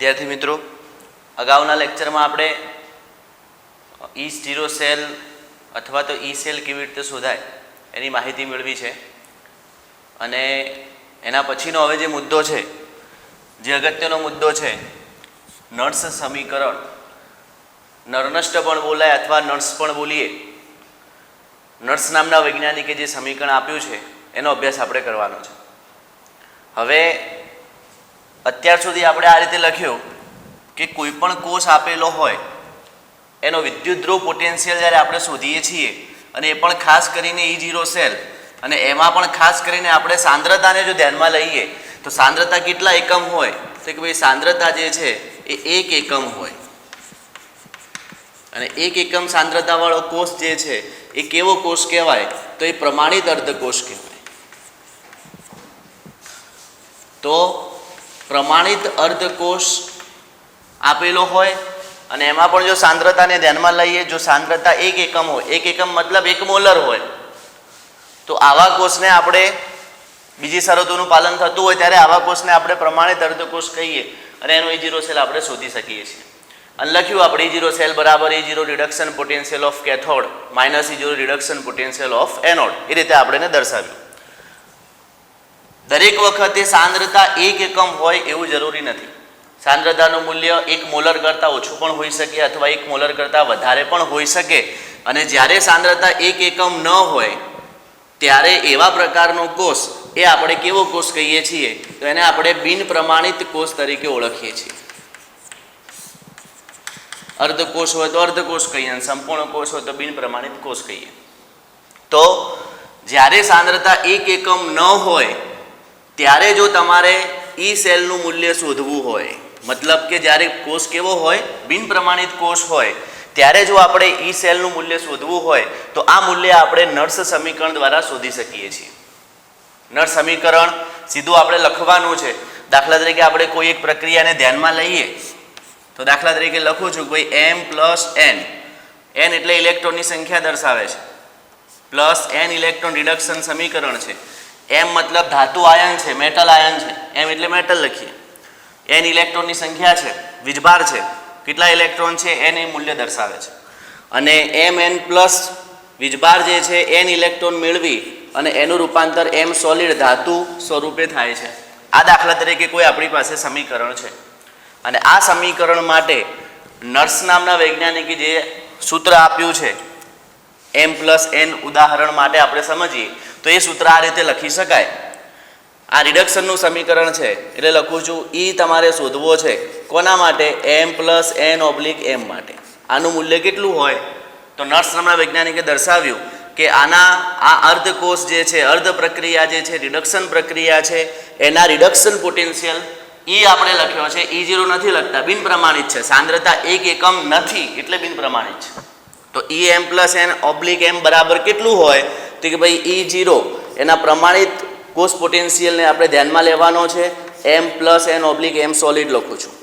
વિદ્યાર્થી મિત્રો, અગાઉના લેક્ચરમાં આપણે ઈ સ્ટીરો સેલ અથવા તો ઈ સેલ કેવી રીતે શોધાય એની માહિતી મેળવી છે. અને એના પછીનો હવે જે મુદ્દો છે, જે અગત્યનો મુદ્દો છે, નર્સ સમીકરણ, નરનષ્ટ પણ બોલાય અથવા નર્સ પણ બોલીએ, નર્સ નામના વૈજ્ઞાનિકે જે સમીકરણ આપ્યું છે એનો અભ્યાસ આપણે કરવાનો છે. હવે અત્યાર સુધી આપણે આ રીતે લખ્યું કે કોઈ પણ કોષ આપેલો હોય એનો વિદ્યુતધ્રુવ પોટેન્શિયલ જ્યારે આપણે શોધીએ છીએ, અને એ પણ ખાસ કરીને E0 સેલ, અને એમાં પણ ખાસ કરીને આપણે સાંદ્રતાને જો ધ્યાનમાં લઈએ તો સાંદ્રતા કેટલા એકમ હોય, તો કે ભાઈ સાંદ્રતા જે છે એ 1 એકમ હોય. અને 1 એકમ સાંદ્રતાવાળો કોષ જે છે એ કેવો કોષ કહેવાય, તો એ પ્રમાણિત અર્ધકોષ કહેવાય. તો પ્રમાણિત અર્ધકોષ આપેલો હોય અને એમાં પણ જો સાંદ્રતાને ધ્યાનમાં લઈએ, જો સાંદ્રતા 1 એકમ હોય, 1 એકમ મતલબ 1 મોલર હોય, તો આવા કોષને આપણે, બીજી શરતોનું પાલન થતું હોય ત્યારે આવા કોષને આપણે પ્રમાણિત અર્ધકોષ કહીએ અને એનો E0 સેલ આપણે શોધી શકીએ છીએ. અને લખ્યું આપણે E0 સેલ બરાબર E0 reduction potential of cathode minus E0 reduction potential of anode, એ રીતે આપણે એને દર્શાવ્યું. દરેક વખતે સાંદ્રતા 1 એકમ હોય એવું જરૂરી નથી. સાંદ્રતાનું મૂલ્ય 1 મોલર કરતાં ઓછું પણ હોઈ શકે અથવા 1 મોલર કરતાં વધારે પણ હોઈ શકે. અને જ્યારે સાંદ્રતા 1 એકમ ન હોય ત્યારે એવા પ્રકારનો કોષ, એ આપણે કેવો કોષ કહીએ છીએ, તો એને આપણે બિન પ્રમાણિત કોષ તરીકે ઓળખીએ છીએ. અર્ધકોષ હોય તો અર્ધકોષ કહીએ, અને સંપૂર્ણ કોષ હોય તો બિન પ્રમાણિત કોષ કહીએ. તો જ્યારે સાંદ્રતા 1 એકમ ન હોય ત્યારે જો તમારે ઈ સેલનું મૂલ્ય શોધવું હોય, મતલબ કે જ્યારે કોષ કેવો હોય, બિન પ્રમાણિત કોષ હોય, ત્યારે જો આપણે ઈ સેલનું મૂલ્ય શોધવું હોય તો આ મૂલ્ય આપણે નર્સ સમીકરણ દ્વારા શોધી શકીએ છીએ. નર્સ સમીકરણ સીધું આપણે લખવાનું છે. દાખલા તરીકે આપણે કોઈ એક પ્રક્રિયાને ધ્યાનમાં લઈએ તો દાખલા તરીકે લખું છું ભાઈ M પ્લસ N, N એટલે ઇલેક્ટ્રોનની સંખ્યા દર્શાવે છે, પ્લસ N ઇલેક્ટ્રોન રિડક્શન સમીકરણ છે. M મતલબ ધાતુ આયન છે, મેટલ આયન છે, M એટલે મેટલ લખીએ. N ઇલેક્ટ્રોનની સંખ્યા છે, વીજભાર છે, કેટલા ઇલેક્ટ્રોન છે N એ મૂલ્ય દર્શાવે છે. અને Mn પ્લસ વીજભાર જે છે N ઇલેક્ટ્રોન મેળવી અને એનું રૂપાંતર M સોલિડ ધાતુ સ્વરૂપે થાય છે. આ દાખલા તરીકે કોઈ આપણી પાસે સમીકરણ છે, અને આ સમીકરણ માટે નર્સ નામના વૈજ્ઞાનિકે જે સૂત્ર આપ્યું છે M પ્લસ N, ઉદાહરણ માટે આપણે સમજીએ તો એ સૂત્ર આ રીતે લખી શકાય. આ રિડક્શનનું સમીકરણ છે એટલે લખું છું E તમારે શોધવો છે કોના માટે, M plus N oblique M માટે. આનું મૂલ્ય કેટલું હોય, તો નર્સ નામના વૈજ્ઞાનિકે દર્શાવ્યું કે આ અર્ધકોષ જે છે, અર્ધ પ્રક્રિયા જે છે, રિડક્શન પ્રક્રિયા છે, એના રિડક્શન પોટેન્શિયલ E આપણે લખ્યો છે, E0 નથી લખતા, બિન પ્રમાણિત છે. સાંદ્રતા 1 એકમ નથી એટલે બિન પ્રમાણિત છે. તો M plus N oblique M બરાબર કેટલું હોય, તો કે ભાઈ E0 એના પ્રમાણિત કોષ પોટેન્શિયલને આપણે ધ્યાનમાં લેવાનો છે. M plus N oblique M solid લખું છું,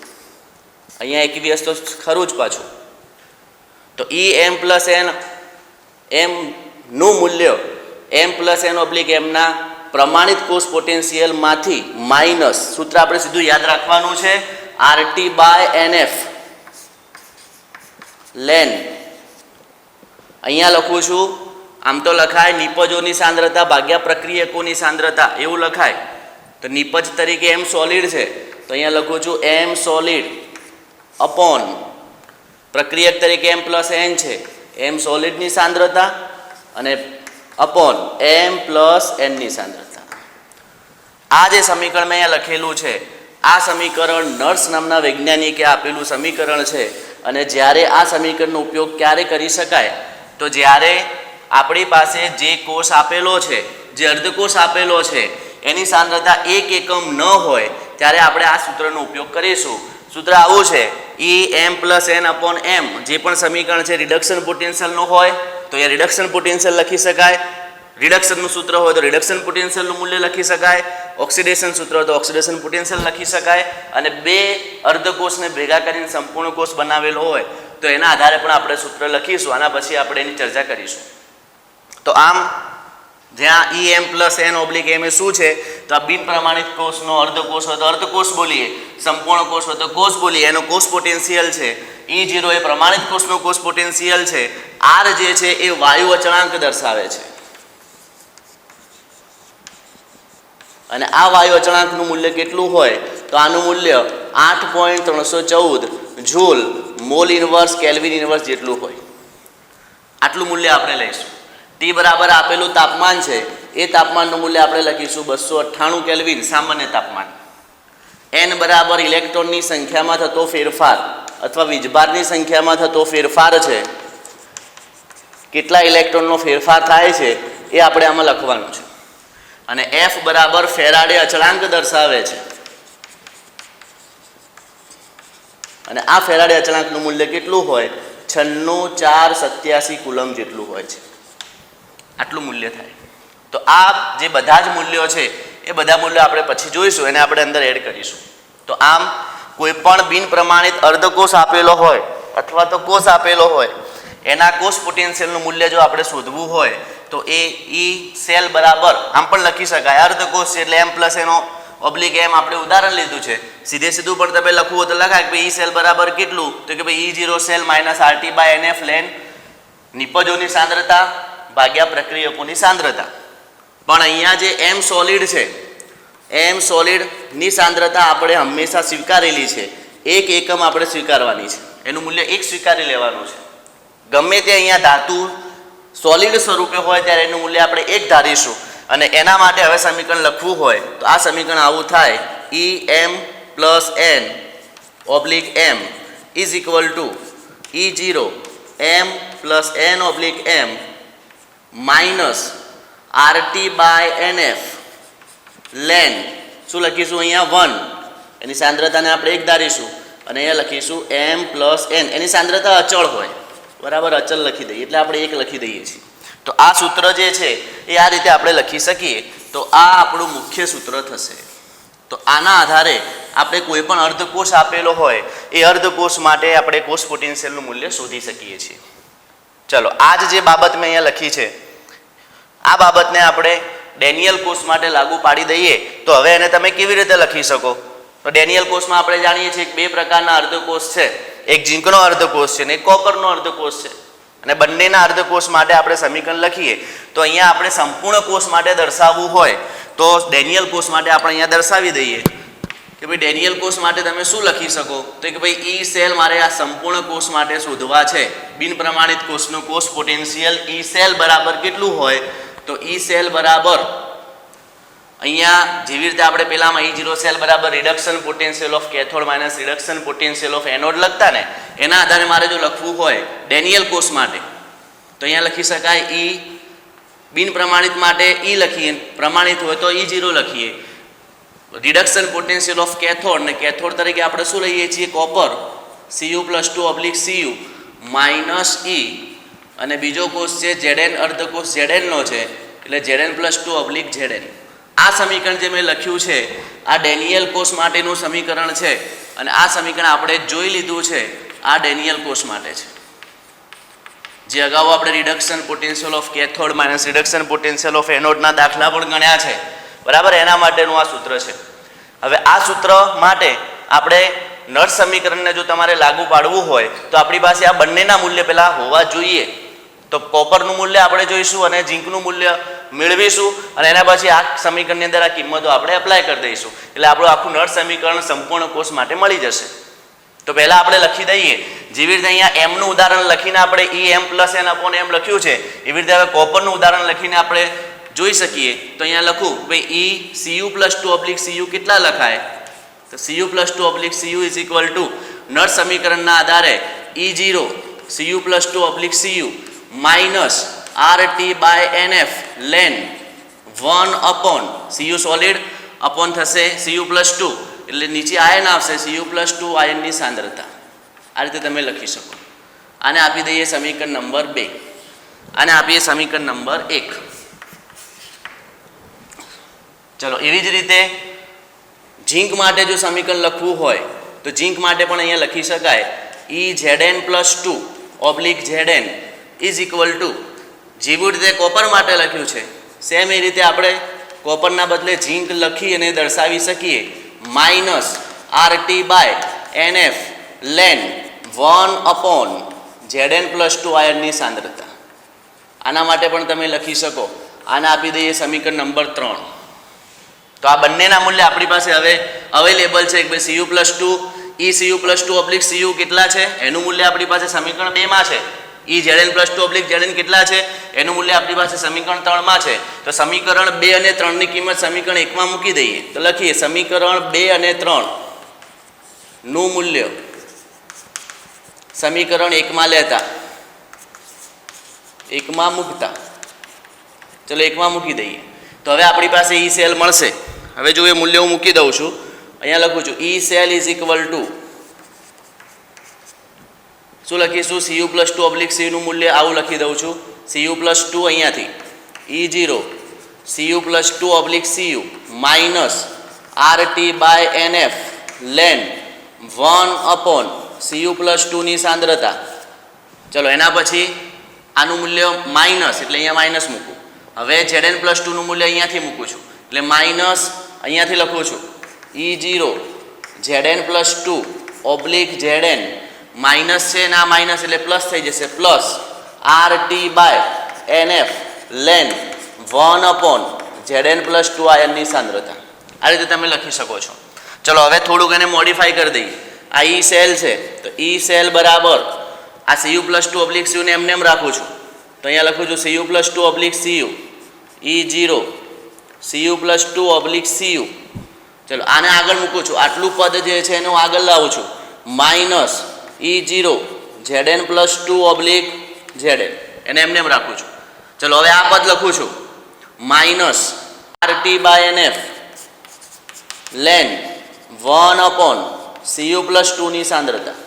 અહીંયા એકવીએસ તો ખરું જ પાછું. તો M પ્લસ N M નું મૂલ્ય M plus N oblique M ના પ્રમાણિત કોષ પોટેન્શિયલમાંથી માઇનસ, સૂત્ર આપણે સીધું યાદ રાખવાનું છે, RT બાય NF લેન. અહીંયા લખું છું, આમ તો લખાય નિપજોની સાંદ્રતા ભાગ્યા પ્રક્રિયકોની સાંદ્રતા, એવું લખાય. તો નિપજ તરીકે M સોલિડ છે તો અહીંયા લખું છું M સોલિડ અપોન પ્રક્રિયક તરીકે M પ્લસ N છે, M સોલિડની સાંદ્રતા અને અપોન M પ્લસ N ની સાંદ્રતા. આ જે સમીકરણ મેં અહીંયા લખેલું છે, આ સમીકરણ નર્સ નામના વૈજ્ઞાનિકે આપેલું સમીકરણ છે. અને જ્યારે આ સમીકરણનો ઉપયોગ ક્યારે કરી શકાય, તો જ્યારે આપણી પાસે જે કોષ આપેલો છે, જે અર્ધકોષ આપેલો છે, એની સાંદ્રતા 1 એકમ ન હોય ત્યારે આપણે આ સૂત્રનો ઉપયોગ કરીશું. સૂત્ર આવું છે, M plus N upon M. જે પણ સમીકરણ છે રિડક્શન પોટેન્શિયલનું હોય તો એ રિડક્શન પોટેન્શિયલ લખી શકાય, રિડક્શનનું સૂત્ર હોય તો રિડક્શન પોટેન્શિયલનું મૂલ્ય લખી શકાય, ઓક્સિડેશન સૂત્ર હોય તો ઓક્સિડેશન પોટેન્શિયલ લખી શકાય. અને બે અર્ધકોષને ભેગા કરીને સંપૂર્ણ કોષ બનાવેલો હોય તો એના આધારે પણ આપણે સૂત્ર લખીશું. આના પછી આપણે એની ચર્ચા કરીશું. તો આમ જ્યાં ઈ એમ પ્લસ એન ઓબ્લિક એમ એ શું છે તો આ બિન પ્રમાણિત કોષનો અર્ધકોષ હોય તો અર્ધકોષ બોલીએ, સંપૂર્ણ કોષ હોય તો કોષ બોલીએ. એનો કોષ પોટેન્શિયલ છે E0 એ પ્રમાણિત કોષનો કોષ પોટેન્શિયલ છે. R જે છે એ વાયુ અચળાંક દર્શાવે છે અને આ વાયુ અચળાંકનું મૂલ્ય કેટલું હોય તો આનું મૂલ્ય 8.314 joule mall inverse kelvin inverse જેટલું હોય. આટલું મૂલ્ય આપણે લઈશું. T બરાબર આપેલું તાપમાન છે એ તાપમાનનું મૂલ્ય આપણે લખીશું 298 કેલ્વિન સામાન્ય તાપમાન. N બરાબર ઇલેક્ટ્રોનની સંખ્યામાં થતો ફેરફાર અથવા વીજભારની સંખ્યામાં થતો ફેરફાર છે. કેટલા ઇલેક્ટ્રોનનો ફેરફાર થાય છે એ આપણે આમાં લખવાનું છે. અને F બરાબર ફેરાડે અચળાંક દર્શાવે છે અને આ ફેરાડે અચળાંકનું મૂલ્ય કેટલું હોય 96487 કુલમ જેટલું હોય છે. આટલું મૂલ્ય થાય. તો આ જે બધા જ મૂલ્યો છે એ બધા મૂલ્યો આપણે પછી જોઈશું, એને આપણે અંદર એડ કરીશું. તો આમ કોઈ પણ બિન પ્રમાણિત અર્ધકોષ આપેલો હોય અથવા તો કોષ આપેલો હોય એના કોષ પોટેન્શિયલનું મૂલ્ય જો આપણે શોધવું હોય તો એ ઈ સેલ બરાબર આમ પણ લખી શકાય. અર્ધકોષ છે એટલે M પ્લસ એનો ઓબ્લિક એમ આપણે ઉદાહરણ લીધું છે. સીધે સીધું પણ તમે લખવું હોય તો લખાય કે ભાઈ ઈ સેલ બરાબર કેટલું તો કે ભાઈ E0 cell minus RT/NF lane નિપજોની સાંદ્રતા ભાગ્યા પ્રક્રિયકોની સાંદ્રતા. પણ અહીંયા જે M સોલિડ છે M સોલિડની સાંદ્રતા આપણે હંમેશા સ્વીકારેલી છે. 1 એકમ આપણે સ્વીકારવાની છે, એનું મૂલ્ય 1 સ્વીકારી લેવાનું છે. ગમે તે અહીંયા ધાતુ સોલિડ સ્વરૂપે હોય ત્યારે એનું મૂલ્ય આપણે 1 ધારીશું. અને એના માટે હવે સમીકરણ લખવું હોય તો આ સમીકરણ આવું થાય EM plus N oblique M is equal to E0 M plus N oblique M minus RT/NF ln શું લખીશું અહીંયા 1 એની સાંદ્રતાને આપણે 1 ધારીશું અને અહીંયા લખીશું M પ્લસ N એની સાંદ્રતા અચળ હોય બરાબર, અચળ લખી દઈએ એટલે આપણે 1 લખી દઈએ છીએ. તો આ સૂત્ર જે છે એ આ રીતે આપણે લખી શકીએ. તો આ આપણું મુખ્ય સૂત્ર થશે. તો આના આધારે આપણે કોઈ પણ અર્ધકોષ આપેલો હોય એ અર્ધકોષ માટે આપણે કોષ પોટેન્શિયલનું મૂલ્ય શોધી શકીએ છીએ. ચલો આ જે બાબત મેં અહીંયા લખી છે આ બાબતને આપણે ડેનિયલ કોષ માટે લાગુ પાડી દઈએ તો હવે એને તમે કેવી રીતે લખી શકો? તો ડેનિયલ કોષમાં આપણે જાણીએ છીએ કે 2 પ્રકારના અર્ધકોષ છે. એક ઝીંકનો અર્ધકોષ છે અને એક કોપરનો અર્ધકોષ છે. અને બંનેના અર્ધકોષ માટે આપણે સમીકરણ લખીએ તો અહીંયા આપણે સંપૂર્ણ કોષ માટે દર્શાવવું હોય તો ડેનિયલ કોષ માટે આપણે અહીંયા દર્શાવી દઈએ કે ભાઈ ડેનિયલ કોષ માટે તમે શું લખી શકો તો કે ભાઈ ઈ સેલ મારે આ સંપૂર્ણ કોષ માટે શોધવા છે. બિન પ્રમાણિત કોષનું કોષ પોટેન્શિયલ ઈ સેલ બરાબર કેટલું હોય તો ઈ સેલ બરાબર અહીંયા જેવી રીતે આપણે પેલામાં E0 સેલ બરાબર reduction potential of cathode minus reduction potential of anode લખતા ને એના આધારે મારે જો લખવું હોય ડેનિયલ કોષ માટે તો અહીંયા લખી શકાય ઈ બિન પ્રમાણિત માટે ઈ લખીએ, પ્રમાણિત હોય તો E0 લખીએ. રિડક્શન પોટેન્શિયલ ઓફ કેથોડ ને કેથોડ તરીકે આપણે શું લઈએ છીએ કોપર Cu+2/Cu માઇનસ E અને બીજો કોષ છે Zn અર્ધકોષ Zn નો છે એટલે Zn+2/Zn. આ સમીકરણ જે મેં લખ્યું છે આ ડેનિયલ કોષ માટેનું સમીકરણ છે અને આ સમીકરણ આપણે જોઈ લીધું છે આ ડેનિયલ કોષ માટે છે. જે અગાઉ આપણે reduction potential of cathode minus reduction potential of એનોડના દાખલા પણ ગણ્યા છે બરાબર, એના માટેનું આ સૂત્ર છે. હવે આ સૂત્ર માટે આપણે નળ સમીકરણને જો તમારે લાગુ પાડવું હોય તો આપણી પાસે આ બંનેના મૂલ્ય પહેલાં હોવા જોઈએ. તો કોપરનું મૂલ્ય આપણે જોઈશું અને ઝીંકનું મૂલ્ય મેળવીશું અને એના પછી આ સમીકરણની અંદર આ કિંમતો આપણે એપ્લાય કરી દઈશું એટલે આપણું આખું નળ સમીકરણ સંપૂર્ણ કોષ માટે મળી જશે. તો પહેલાં આપણે લખી દઈએ જેવી રીતે અહીંયા એમનું ઉદાહરણ લખીને આપણે EM plus N upon M લખ્યું છે એવી રીતે હવે કોપરનું ઉદાહરણ લખીને આપણે જોઈ શકીએ. તો અહીંયા લખું ભાઈ Cu+2/Cu કેટલા લખાય તો Cu+2/Cu ઇઝ ઇક્વલ ટુ નળ સમીકરણના આધારે E0 Cu+2/Cu minus RT/NF ln 1 upon Cu solid upon થશે Cu+2 એટલે નીચે આયન આવશે Cu+2 આયનની સાંદ્રતા. આ રીતે તમે લખી શકો. આને આપી દઈએ સમીકરણ નંબર 2, આને આપીએ સમીકરણ નંબર 1. ચલો એવી જ રીતે ઝીંક માટે જો સમીકરણ લખવું હોય તો ઝીંક માટે પણ અહીંયા લખી શકાય EZn+2/Zn ઇઝ ઇક્વલ ટુ જેવી રીતે કોપર માટે લખ્યું છે સેમ એ રીતે આપણે કોપરના બદલે ઝીંક લખી અને દર્શાવી શકીએ minus RT by NF ln 1/Zn+2 આયનની સાંદ્રતા. આના માટે પણ તમે લખી શકો. આને આપી દઈએ સમીકરણ નંબર 3. તો આ બંનેના મૂલ્ય આપણી પાસે હવે અવેલેબલ છે કે ભાઈ Cu+2 ECU+2/Cu કેટલા છે એનું મૂલ્ય આપણી પાસે સમીકરણ 2 માં છે. EZn+2/Zn કેટલા છે એનું મૂલ્ય આપણી પાસે સમીકરણ 3 માં છે. તો સમીકરણ 2 અને 3 ની કિંમત સમીકરણ 1 માં મૂકી દઈએ. તો લખીએ સમીકરણ 2 અને 3 નું મૂલ્ય સમીકરણ 1 માં લેતા 1 માં મૂકતા ચલો 1 માં મૂકી દઈએ. તો હવે આપણી પાસે E સેલ મળશે. હવે જો એ મૂલ્ય હું મૂકી દઉં છું, અહીંયા લખું છું E cell is equal two શું લખીશું Cu+2/Cu નું મૂલ્ય આવું લખી દઉં છું. Cu+2 અહીંયાથી E0 Cu+2/Cu minus RT by NF ln 1/Cu+2 ની સાંદ્રતા. ચલો એના પછી આનું મૂલ્ય માઇનસ એટલે અહીંયા માઇનસ મૂકું. હવે Zn+2 નું મૂલ્ય અહીંયાથી મૂકું છું એટલે માઇનસ અહીંયાથી લખું છું E0 Zn+2/Zn માઇનસ છે ને આ માઇનસ એટલે પ્લસ થઈ જશે plus RT by NF ln 1/Zn+2 આયનની સાંદ્રતા. આ રીતે તમે લખી શકો છો. ચલો હવે થોડુંક એને મોડિફાઈ કરી દઈએ. આ E સેલ છે તો E સેલ બરાબર આ Cu+2/Cu ને એમને એમ રાખું છું તો અહીંયા લખું છું Cu+2/Cu E0 Cu+2/Cu. ચલો આને આગળ મૂકું છું. આટલું પદ જે છે એને હું આગળ લાવું છું માઇનસ E0 Zn+2/Zn એને એમને એમ રાખું છું. ચલો હવે આ પદ લખું છું minus RT by NF ln 1/Cu+2 ની સાંદ્રતા.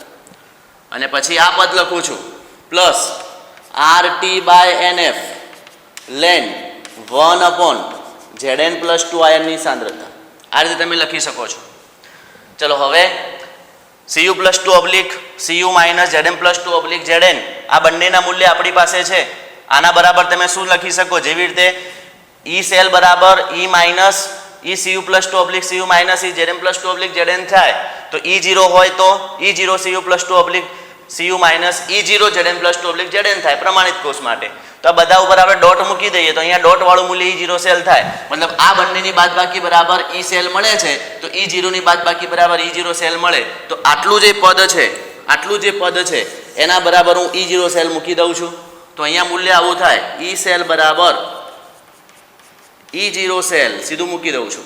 અને પછી આ પદ લખું છું plus RT by NF ln 1/Zn+2 આયનની સાંદ્રતા. આ રીતે તમે લખી શકો છો. ચલો હવે Cu+2/Cu માઇનસ Zn+2/Zn આ બંનેના મૂલ્ય આપણી પાસે છે. આના બરાબર તમે શું લખી શકો જેવી રીતે E સેલ બરાબર E minus ECU+2/Cu minus EZn+2/Zn થાય તો E0 હોય તો E0 Cu+2/Cu minus E0 Zn+2/Zn થાય પ્રમાણિત કોષ માટે. તો આ બધા ઉપર આપણે ડોટ મૂકી દઈએ તો અહીંયા ડોટ વાળું મૂલ્ય E0 સેલ થાય. મતલબ આ બંનેની બાદબાકી બરાબર E સેલ મળે છે તો E0 ની બાદબાકી બરાબર E0 સેલ મળે. તો આટલું જે પદ છે એના બરાબર હું E0 સેલ મૂકી દઉં છું. તો અહીંયા મૂલ્ય આવું થાય E સેલ બરાબર E0 સેલ સીધું મૂકી દઉં છું.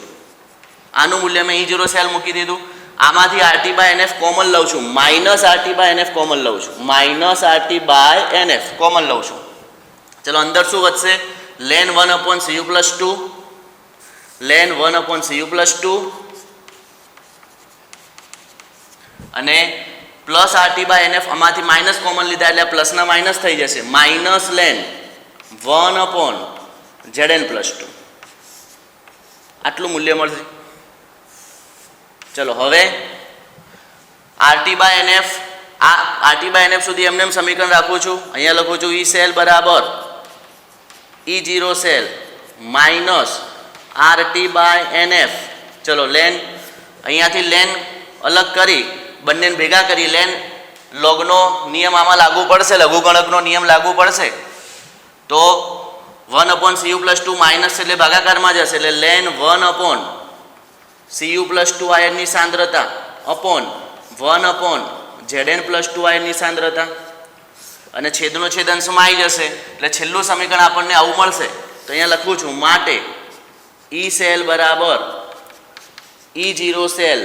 આનું મૂલ્ય મેં E0 સેલ મૂકી દીધું. આમાંથી RT બાય NF કોમન લઉં છું minus RT by NF common લઉં છું minus RT by NF common લઉં છું. ચલો અંદર શું વધશે લેન 1/Cu+2 લેન 1/Cu+2 અને પ્લસ RT બાય NF આમાંથી માઇનસ કોમન લીધા એટલે પ્લસના માઇનસ થઈ જશે માઇનસ લેન 1/Zn+2 આટલું મૂલ્ય મળશે. ચલો હવે RT બાય NF આ RT બાય NF સુધી એમને સમીકરણ રાખું છું. અહીંયા લખું છું E સેલ બરાબર E0 cell minus RT by NF. ચલો લેન અહીંયાથી લેન અલગ કરી બંનેને ભેગા કરી લેન લોગનો નિયમ આમાં લાગુ પડશે લઘુગણકનો નિયમ લાગુ પડશે તો 1/Cu+2 માઇનસ એટલે ભાગાકારમાં જશે એટલે લેન 1/Cu+2 આયનની સાંદ્રતા અપોન 1/Zn+2 આયનની સાંદ્રતા અને છેદનો છેદ અંશમાં આવી જશે એટલે છેલ્લું સમીકરણ આપણને આવું મળશે. તો અહીંયા લખું છું માટે E સેલ બરાબર E0 cell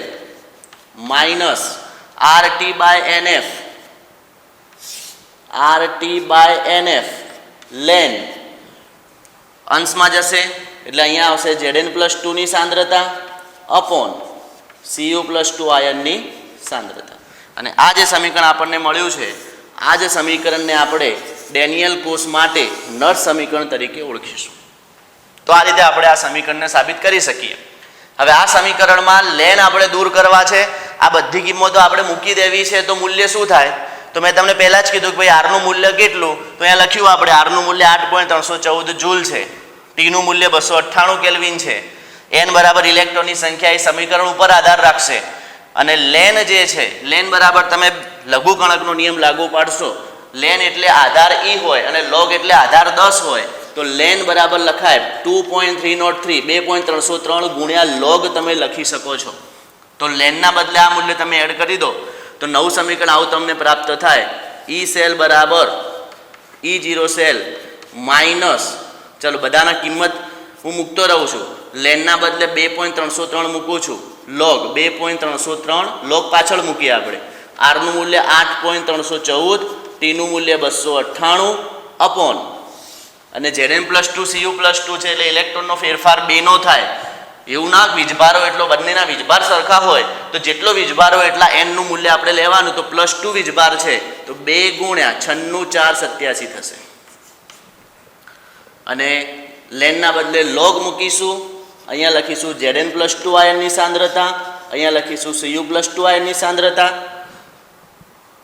minus RT by NF ln અંશમાં જશે એટલે અહીંયા આવશે Zn+2 ની સાંદ્રતા અપોન Cu+2 આયનની સાંદ્રતા. અને આ જે સમીકરણ આપણને મળ્યું છે આ જ સમીકરણને આપણે ડેનિયલ કોષ માટે નર્સ સમીકરણ તરીકે ઓળખીશું. તો આ રીતે આપણે આ સમીકરણને સાબિત કરી શકીએ. હવે આ સમીકરણમાં લેન આપણે દૂર કરવા છે આ બધી કિંમતો આપણે મૂકી દેવી છે તો મૂલ્ય શું થાય તો મેં તમને પહેલાં જ કીધું કે ભાઈ આરનું મૂલ્ય કેટલું તો અહીંયા લખ્યું આપણે આરનું મૂલ્ય 8.314 જૂલ છે. ટીનું મૂલ્ય 298 કેલ્વિન છે, n બરાબર ઇલેક્ટ્રોનની સંખ્યા એ સમીકરણ ઉપર આધાર રાખશે, અને લેન જે છે લેન બરાબર તમે લઘુગણકનો નિયમ લાગુ પાડશો, લેન એટલે આધાર e હોય અને log એટલે આધાર 10 હોય, તો લેન બરાબર લખાય 2.303 2.303 ગુણ્યા log તમે લખી શકો છો. તો લેનના બદલે આ મૂલ્ય તમે એડ કરી દો તો નવું સમીકરણ આવું તમને પ્રાપ્ત થાય, ઈ સેલ બરાબર E0 સેલ માઇનસ, ચલો બધાના કિંમત હું મૂકતો રહું છું, લેનના બદલે 2.303 મૂકું છું, log 2.303 log પાછળ મૂકીએ આપણે, r નું મૂલ્ય 8.314, t નું મૂલ્ય 298 અપોન, અને Zn+2 Cu+2 છે એટલે ઇલેક્ટ્રોનનો ફેરફાર 2 નો થાય. એવું ના વીજભારો એટલો બંનેના વીજભાર સરખા હોય તો જેટલો વીજભાર હોય એટલા n નું મૂલ્ય આપણે લેવાનું, તો +2 વીજભાર છે તો 2 ગુણ્યા 96 487 થશે. અને લેનના બદલે log મૂકીશું, અહીંયા લખીશું Zn+2 આયનની સાંદ્રતા, અહીંયા લખીશું Cu+2 આયનની સાંદ્રતા,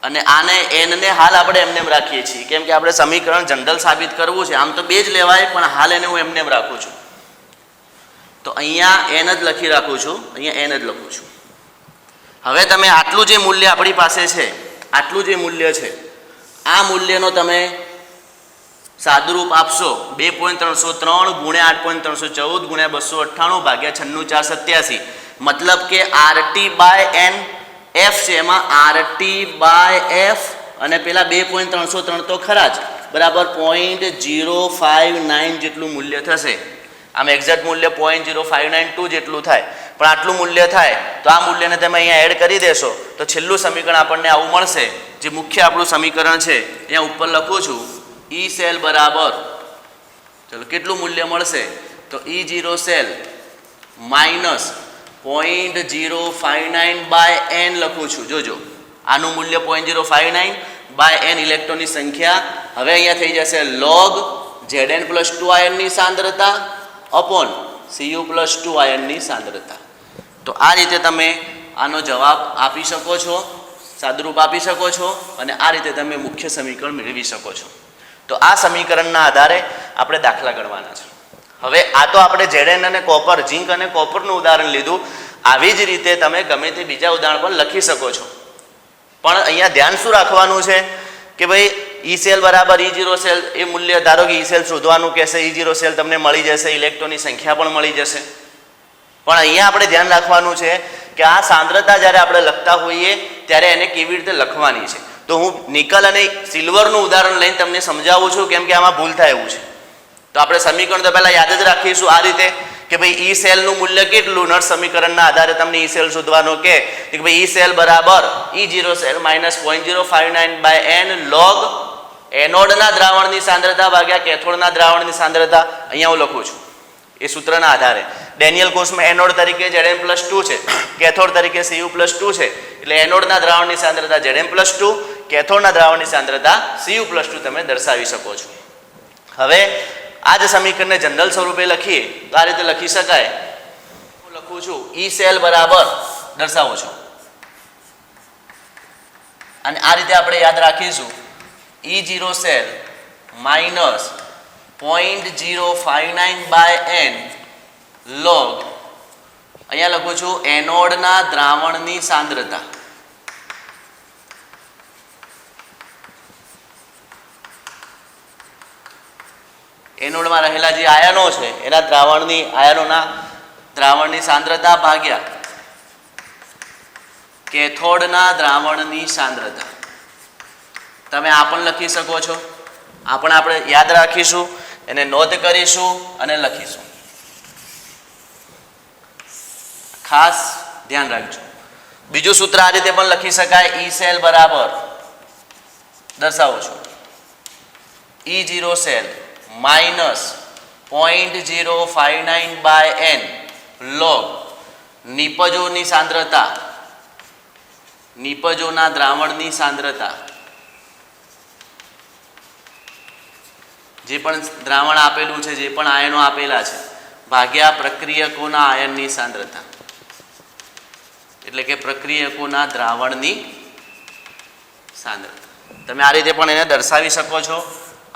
અને આને n ને હાલ આપણે એમનેમ રાખીએ છીએ કેમ કે આપણે સમીકરણ જનરલ સાબિત કરવું છે. આમ તો બે જ લેવાય પણ હાલ એને હું એમનેમ રાખું છું, તો અહીંયા n જ લખી રાખું છું, અહીંયા n જ લખું છું. હવે તમે આટલું જે મૂલ્ય આપણી પાસે છે, આટલું જે મૂલ્ય છે, આ મૂલ્યનો તમે સાદુરૂપ આપશો 2.303 ગુણ્યા 8.314 ગુણ્યા 298 ભાગ્યા 96 487, મતલબ કે RT/N f છે, એમાં RT/f અને પેલા 2.303 તો ખરા જ, બરાબર 0.059 જેટલું મૂલ્ય થશે. આમ એક્ઝેક્ટ મૂલ્ય 0.0592 જેટલું થાય, પણ આટલું મૂલ્ય થાય તો આ મૂલ્યને તમે અહીંયા એડ કરી દેશો તો છેલ્લું સમીકરણ આપણને આવું મળશે, જે મુખ્ય આપણું સમીકરણ છે. અહીંયા ઉપર લખું છું ઈ સેલ બરાબર, ચલો કેટલું મૂલ્ય મળશે, તો E0 સેલ માઇનસ 0.059/n લખું છું. જોજો આનું મૂલ્ય 0.059/n ઇલેક્ટ્રોનની સંખ્યા. હવે અહીંયા થઈ જશે log Zn+2 આયનની સાંદ્રતા અપોન Cu+2 આયનની સાંદ્રતા. તો આ રીતે તમે આનો જવાબ આપી શકો છો, સાદુરૂપ આપી શકો છો, અને આ રીતે તમે મુખ્ય સમીકરણ મેળવી શકો છો. તો આ સમીકરણના આધારે આપણે દાખલા ગણવાના છે. હવે આ તો આપણે Zn અને કોપર, ઝીંક અને કોપરનું ઉદાહરણ લીધું, આવી જ રીતે તમે ગમે તે બીજા ઉદાહરણ પણ લખી શકો છો. પણ અહીંયા ધ્યાન શું રાખવાનું છે કે ભાઈ ઈ સેલ બરાબર E0 સેલ, એ મૂલ્ય ધારો કે ઈ સેલ શોધવાનું કહેશે, E0 સેલ તમને મળી જશે, ઇલેક્ટ્રોનની સંખ્યા પણ મળી જશે. પણ અહીંયા આપણે ધ્યાન રાખવાનું છે કે આ સાંદ્રતા જ્યારે આપણે લખતા હોઈએ ત્યારે એને કેવી રીતે લખવાની છે. તો હું નિકલ અને સિલ્વરનું ઉદાહરણ લઈને તમને સમજાવું છું કેમ કે આમાં ભૂલ થાય એવું છે. તો આપણે સમીકરણ તો પહેલાં યાદ જ રાખીશું આ રીતે કે ભાઈ ઈ સેલનું મૂલ્ય કેટલું, નળ સમીકરણના આધારે તમને ઈ સેલ શોધવાનો કે ભાઈ ઈ સેલ બરાબર E0 cell minus 0.059/n log એનોડના દ્રાવણની સાંદ્રતા ભાગ્યા કેથોડના દ્રાવણની સાંદ્રતા. અહીંયા હું લખું છું એ સૂત્રના આધારે. ડેનિયલ કોષમાં એનોડ તરીકે Zn+2 છે, કેથોડ તરીકે Cu+2 છે, એટલે એનોડના દ્રાવણની સાંદ્રતા Zn+2, કેથોડના દ્રાવણની સાંદ્રતા Cu+2 તમે દર્શાવી શકો છો. હવે આ જ સમીકરણને જનરલ સ્વરૂપે લખીએ તો આ રીતે લખી શકાય. હું લખું છું ઈ સેલ બરાબર, દર્શાવું છું, અને આ રીતે આપણે યાદ રાખીશું E0 cell minus 0.059/n log, અહીંયા લખું છું એનોડના દ્રાવણની સાંદ્રતા. એનોડમાં રહેલા જે આયનો છે એના આયનોના દ્રાવણની સાંદ્રતા ભાગ્યા કેથોડના દ્રાવણની સાંદ્રતા. તમે આ પણ લખી શકો છો, આ પણ આપણે યાદ રાખીશું, એને નોંધ કરીશું અને લખીશું. ખાસ ધ્યાન રાખજો. બીજું સૂત્ર આ રીતે પણ લખી શકાય, ઈ સેલ બરાબર, દર્શાવું છું E0 cell minus 0.059/n log નિપજોની સાંદ્રતા, નિપજોના દ્રાવણની સાંદ્રતા, જે પણ દ્રાવણ આપેલું છે, જે પણ આયનો આપેલા છે, ભાગ્યા પ્રક્રિયકોના આયનની સાંદ્રતા, એટલે કે પ્રક્રિયકોના દ્રાવણની સાંદ્રતા. તમે આ રીતે પણ એને દર્શાવી શકો છો,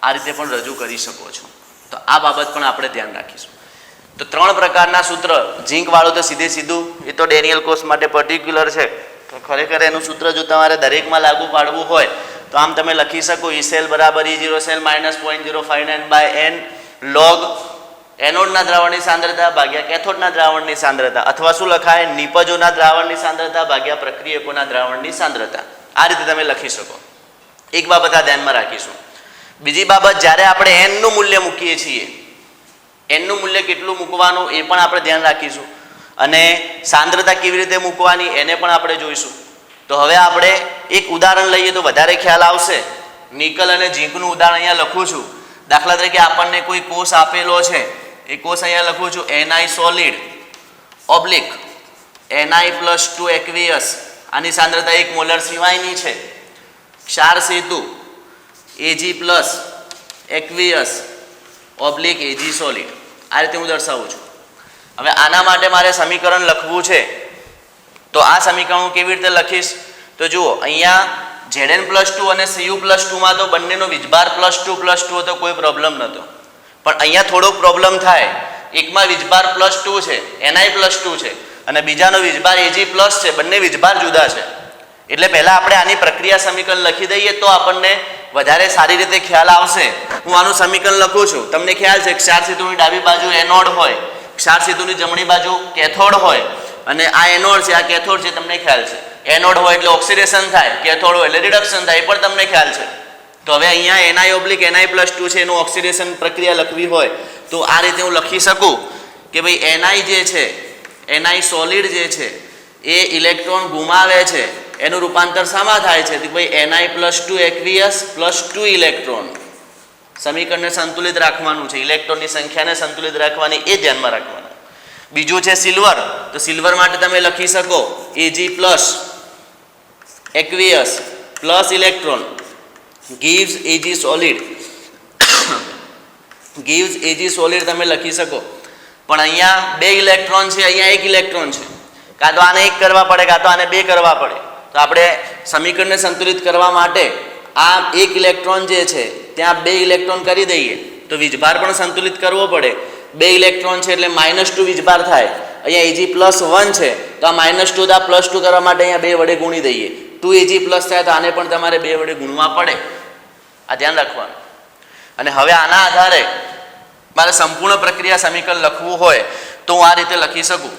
આ રીતે પણ રજૂ કરી શકો છો. તો આ બાબત પણ આપણે ધ્યાન રાખીશું. તો 3 પ્રકારના સૂત્ર, ઝીંક વાળું તો સીધું એ તો ડેનિયલ કોર્સ માટે પર્ટિક્યુલર છે. તો ખરેખર એનું સૂત્ર જો તમારે દરેકમાં લાગુ પાડવું હોય તો આમ તમે લખી શકો E-cell બરાબર E0cell માઇનસ 0.059/n log એનોડના દ્રાવણની સાંદ્રતા ભાગ્યા કેથોડના દ્રાવણની સાંદ્રતા, અથવા શું લખાય, નિપજોના દ્રાવણની સાંદ્રતા ભાગ્યા પ્રક્રિયકોના દ્રાવણની સાંદ્રતા. આ રીતે તમે લખી શકો. એક બાબત આ ધ્યાનમાં રાખીશું. બીજી બાબત, જ્યારે આપણે n નું મૂલ્ય મૂકીએ છીએ, n નું મૂલ્ય કેટલું મૂકવાનું એ પણ આપણે ધ્યાન રાખીશું, અને સાંદ્રતા કેવી રીતે મૂકવાની એને પણ આપણે જોઈશું. તો હવે આપણે એક ઉદાહરણ લઈએ તો વધારે ખ્યાલ આવશે. નિકલ અને ઝીંકનું ઉદાહરણ અહીંયા લખું છું. દાખલા તરીકે આપણને કોઈ કોષ આપેલો છે, એ કોષ અહીંયા લખું છું Ni solid oblique Ni+2 aqueous, આની સાંદ્રતા 1 મોલર સિવાયની છે. ક્ષાર સેતુ Ag+ aqueous oblique Ag solid. આ રીતે હું દર્શાવું છું. હવે આના માટે મારે સમીકરણ લખવું છે, તો આ સમીકરણ હું કેવી રીતે લખીશ? તો જુઓ, અહીંયા Zn+2 અને Cu+2 માં તો બંનેનો વીજભાર +2 હતો, કોઈ પ્રોબ્લેમ નહોતો. પણ અહીંયા થોડોક પ્રોબ્લેમ થાય. એકમાં વીજભાર +2 છે, Ni+2 છે, અને બીજાનો વીજભાર Ag+ છે. બંને વીજભાર જુદા છે. એટલે પહેલા આપણે આની પ્રક્રિયા સમીકરણ લખી દઈએ તો આપણને વધારે સારી રીતે ખ્યાલ આવશે. હું આનું સમીકરણ લખું છું. તમને ખ્યાલ છે ક્ષાર સેતુની ડાબી બાજુ એનોડ હોય, ક્ષાર સેતુની જમણી બાજુ કેથોડ હોય, અને આ એનોડ છે, આ કેથોડ છે. તમને ખ્યાલ છે એનોડ હોય એટલે ઓક્સિડેશન થાય, કેથોડ હોય એટલે રિડક્શન થાય, એ પણ તમને ખ્યાલ છે. તો હવે અહીંયા Ni+2 છે, એનું ઓક્સિડેશન પ્રક્રિયા લખવી હોય તો આ રીતે હું લખી શકું કે ભાઈ Ni જે છે, Ni સોલિડ જે છે, એ ઇલેક્ટ્રોન ગુમાવે છે, એનું રૂપાંતર શામાં થાય છે? તો ભાઈ Ni+2 એક્વિયસ +2 ઇલેક્ટ્રોન. સમીકરણને સંતુલિત રાખવાનું છે, ઇલેક્ટ્રોનની સંખ્યાને સંતુલિત રાખવાની, એ ધ્યાનમાં રાખવાનું. બીજું છે સિલ્વર. તો સિલ્વર માટે તમે લખી શકો Ag+ aqueous plus electron gives Ag solid gives Ag solid તમે લખી શકો. પણ અહીંયા 2 ઇલેક્ટ્રોન છે, અહીંયા 1 ઇલેક્ટ્રોન છે. કાં તો આને 1 કરવા પડે, કાં તો આને 2 કરવા પડે. તો આપણે સમીકરણને સંતુલિત કરવા માટે આ 1 ઇલેક્ટ્રોન જે છે ત્યાં 2 ઇલેક્ટ્રોન કરી દઈએ તો વીજભાર પણ સંતુલિત કરવો પડે. 2 ઇલેક્ટ્રોન છે એટલે -2 વીજભાર થાય. અહીંયા Ag+1 છે તો આ -2 તો આ +2 કરવા માટે અહીંયા 2 વડે ગુણી દઈએ. 2Ag+ થાય તો આને પણ તમારે 2 વડે ગુણવા પડે. આ ધ્યાન રાખવાનું. અને હવે આના આધારે મારે સંપૂર્ણ પ્રક્રિયા સમીકરણ લખવું હોય તો હું આ રીતે લખી શકું.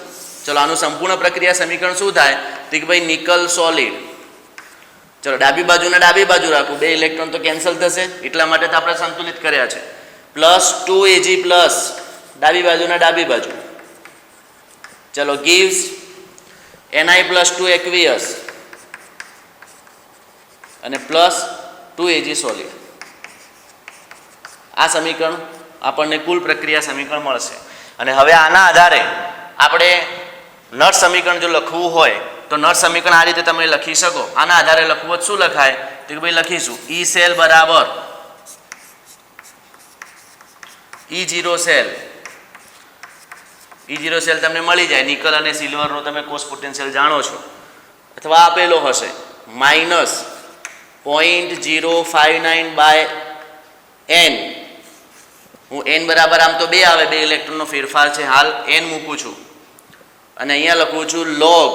ચલો, આનું સંપૂર્ણ પ્રક્રિયા સમીકરણ શું થાય? તો કે ભાઈ નિકલ સોલિડ, ચલો ડાબી બાજુને ડાબી બાજુ રાખું, 2 ઇલેક્ટ્રોન તો કેન્સલ થશે, એટલા માટે તો આપણે સંતુલિત કર્યા છે. +2Ag+ ડાબી બાજુના ડાબી બાજુ, ચલો gives Ni+2 એક્વિયસ અને +2Ag સોલિડ. આ સમીકરણ આપણને કુલ પ્રક્રિયા સમીકરણ મળશે. અને હવે આના આધારે આપણે નળ સમીકરણ જો લખવું હોય તો નળ સમીકરણ આ રીતે તમે લખી શકો. આના આધારે લખવું તો શું લખાય? તો કે ભાઈ લખીશું E-cell બરાબર E0cell. E0cell તમને મળી જાય. નિકલ અને સિલ્વરનો તમે કોષ પોટેન્શિયલ જાણો છો, અથવા આપેલો હશે -0.059/n. હું n બરાબર આમ તો 2 આવે, 2 ઇલેક્ટ્રોનનો ફેરફાર છે, હાલ n મૂકું છું. અને અહીંયા લખું છું log,